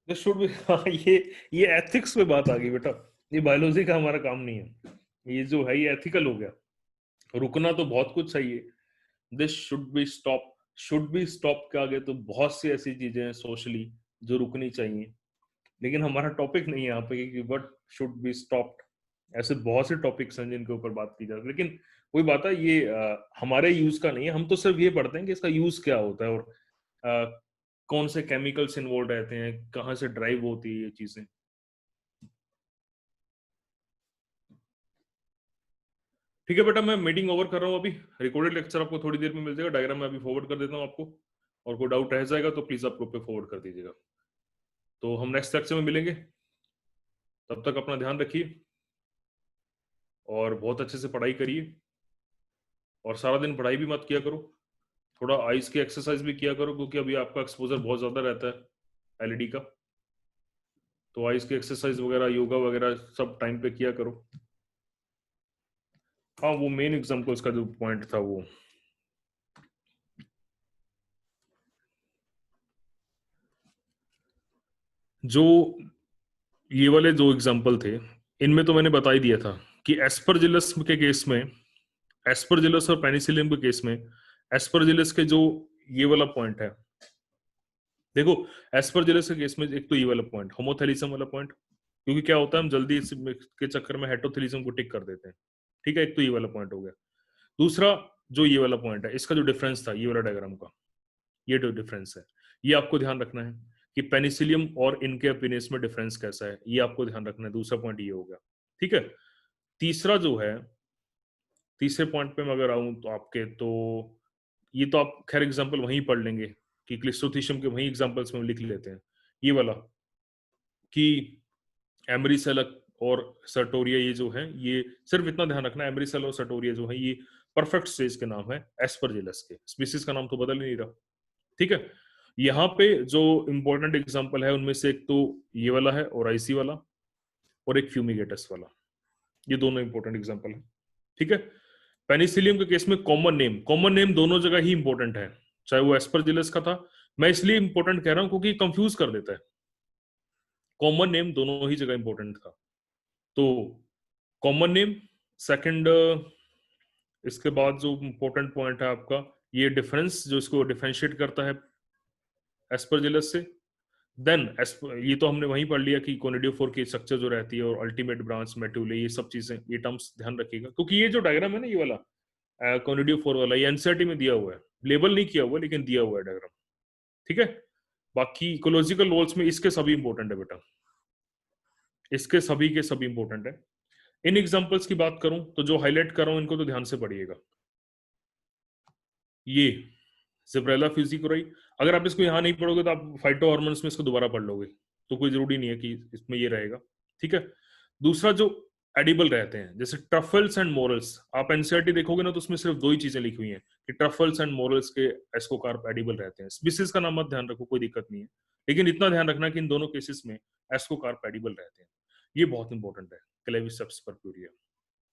दिस शुड बी हाँ, ये एथिक्स पे बात आ गई बेटा। ये बायोलॉजी का हमारा काम नहीं है, ये जो है ये एथिकल हो गया। रुकना तो बहुत कुछ चाहिए। This should be stop. Should be stop के आगे तो बहुत सी ऐसी चीजें हैं सोशली जो रुकनी चाहिए, लेकिन हमारा टॉपिक नहीं है यहाँ पे कि व्हाट शुड बी स्टॉप्ड। ऐसे बहुत से टॉपिक्स हैं जिनके ऊपर बात की जाती है, लेकिन वही बात है, ये हमारे यूज का नहीं है। हम तो सिर्फ ये पढ़ते हैं कि इसका यूज क्या होता है और कौन से केमिकल्स इन्वॉल्व रहते हैं, कहाँ से ड्राइव होती है ये चीजें। ठीक है बेटा, मैं मीटिंग ओवर कर रहा हूँ अभी। रिकॉर्डेड लेक्चर आपको थोड़ी देर में मिल जाएगा, डायग्राम मैं अभी फॉरवर्ड कर देता हूँ आपको, और कोई डाउट रह जाएगा तो प्लीज आप ग्रुप पे फॉरवर्ड कर दीजिएगा। तो हम नेक्स्ट लेक्चर में मिलेंगे, तब तक अपना ध्यान रखिए और बहुत अच्छे से पढ़ाई करिए। और सारा दिन पढ़ाई भी मत किया करो, थोड़ा आइज की एक्सरसाइज भी किया करो, क्योंकि अभी आपका एक्सपोजर बहुत ज्यादा रहता है एलईडी का। तो आइज की एक्सरसाइज वगैरह, योगा वगैरह सब टाइम पे किया करो। हाँ, वो मेन एग्जाम्पल्स का जो पॉइंट था वो, जो ये वाले जो एग्जाम्पल थे, इनमें तो मैंने बता ही दिया था कि एस्परजिलस के केस में, एस्परजिलस और पेनिसिलियम के केस में, एस्परजिलस के जो ये वाला पॉइंट है, देखो एस्परजिलस के केस में एक तो ये वाला पॉइंट, होमोथेलिसम वाला पॉइंट, क्योंकि क्या होता है हम जल्दी के चक्कर में हेटेरोथेलिसम को टिक कर देते हैं। ठीक है, एक तो ये वाला पॉइंट हो गया। दूसरा जो ये वाला पॉइंट है, इसका जो डिफरेंस था ये वाला डायग्राम का, ये जो डिफरेंस है, ये आपको ध्यान रखना है कि पेनिसिलियम और इनके अपीयरेंस में डिफरेंस कैसा है, ये आपको ध्यान रखना है। दूसरा पॉइंट ये हो गया। ठीक है, तीसरा जो है, तीसरे पॉइंट पे मैं अगर आऊं तो आपके, तो ये तो आप खैर एग्जांपल वहीं पढ़ लेंगे कि क्लिस्टोथीशियम के वहीं एग्जांपल्स में लिख लेते हैं। ये वाला कि एमरीसेल और सर्टोरिया, ये जो है, ये सिर्फ इतना ध्यान रखना, एमरीसेल और सर्टोरिया जो है ये परफेक्ट स्टेज के नाम है एस्परजिलस के, स्पीसीज का नाम तो बदल ही नहीं रहा। ठीक है, यहाँ पे जो इंपॉर्टेंट एग्जांपल है उनमें से एक तो ये वाला है और आईसी वाला, और एक फ्यूमिगेटस वाला, ये दोनों इंपॉर्टेंट एग्जांपल है। ठीक है, पेनिसिलियम के केस में कॉमन नेम, कॉमन नेम दोनों जगह ही इंपॉर्टेंट है, चाहे वो एस्परजिलस का था, मैं इसलिए इंपॉर्टेंट कह रहा हूं क्योंकि कंफ्यूज कर देता है। कॉमन नेम दोनों ही जगह इंपॉर्टेंट था। तो कॉमन नेम सेकंड, इसके बाद जो इंपॉर्टेंट पॉइंट है आपका, ये डिफरेंस जो इसको डिफरेंशिएट करता है एस्परजिलस से। देन ये तो हमने वहीं पढ़ लिया कि कोनिडियोफोर की स्ट्रक्चर जो रहती है और अल्टीमेट ब्रांच मेटुले, ये सब चीजें, ये टर्म्स ध्यान रखिएगा, क्योंकि ये जो डायग्राम है ना ये वाला कोनिडियोफोर वाला, ये एनसीईआरटी में दिया हुआ है, लेबल नहीं किया हुआ लेकिन दिया हुआ है डायग्राम। ठीक है, बाकी इकोलॉजिकल रोल्स में इसके सभी इंपॉर्टेंट है बेटा, इसके सभी के सभी इंपॉर्टेंट है। इन एग्जांपल्स की बात करूं तो जो हाईलाइट कर रहा हूं इनको तो ध्यान से पढ़िएगा। ये जिब्रेला फ्यूजिकुराई, अगर आप इसको यहाँ नहीं पढ़ोगे तो आप फाइटो हार्मोन्स में इसको दोबारा पढ़ लोगे, तो कोई जरूरी नहीं है कि इसमें ये रहेगा। ठीक है, दूसरा जो एडिबल रहते हैं जैसे ट्रफल्स एंड मोरल्स, आप एनसीईआरटी देखोगे ना तो उसमें सिर्फ दो ही चीजें लिखी हुई हैं कि ट्रफल्स एंड मोरल्स के एस्कोकार्प एडिबल रहते हैं। स्पीसीज का नाम मत ध्यान रखो, कोई दिक्कत नहीं है, लेकिन इतना ध्यान रखना कि इन दोनों केसेस में एस्कोकार्प एडिबल रहते हैं। ये बहुत इंपॉर्टेंट है। क्लेविसेप्स परप्यूरिया,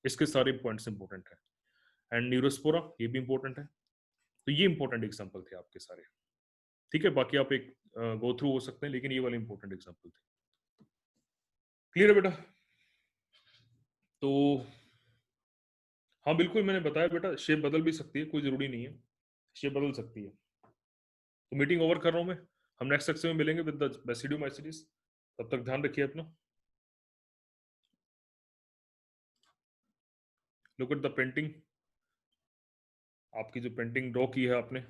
इसके सारे पॉइंट्स इंपॉर्टेंट है। एंड न्यूरोस्पोरा, ये भी इंपॉर्टेंट है। तो ये इंपॉर्टेंट एग्जाम्पल थे आपके सारे। ठीक है, बाकी आप एक गो थ्रू हो सकते हैं, लेकिन ये वाले इंपॉर्टेंट एग्जाम्पल थे। क्लियर है बेटा? तो हाँ बिल्कुल, मैंने बताया बेटा, शेप बदल भी सकती है, कोई जरूरी नहीं है, शेप बदल सकती है। तो मीटिंग ओवर कर रहा हूँ मैं, हम नेक्स्ट सेक्शन में मिलेंगे विद द बेसिडियो माइसिटीज। तब तक ध्यान रखिए अपना। लुक एट द पेंटिंग, आपकी जो पेंटिंग ड्रॉ की है आपने,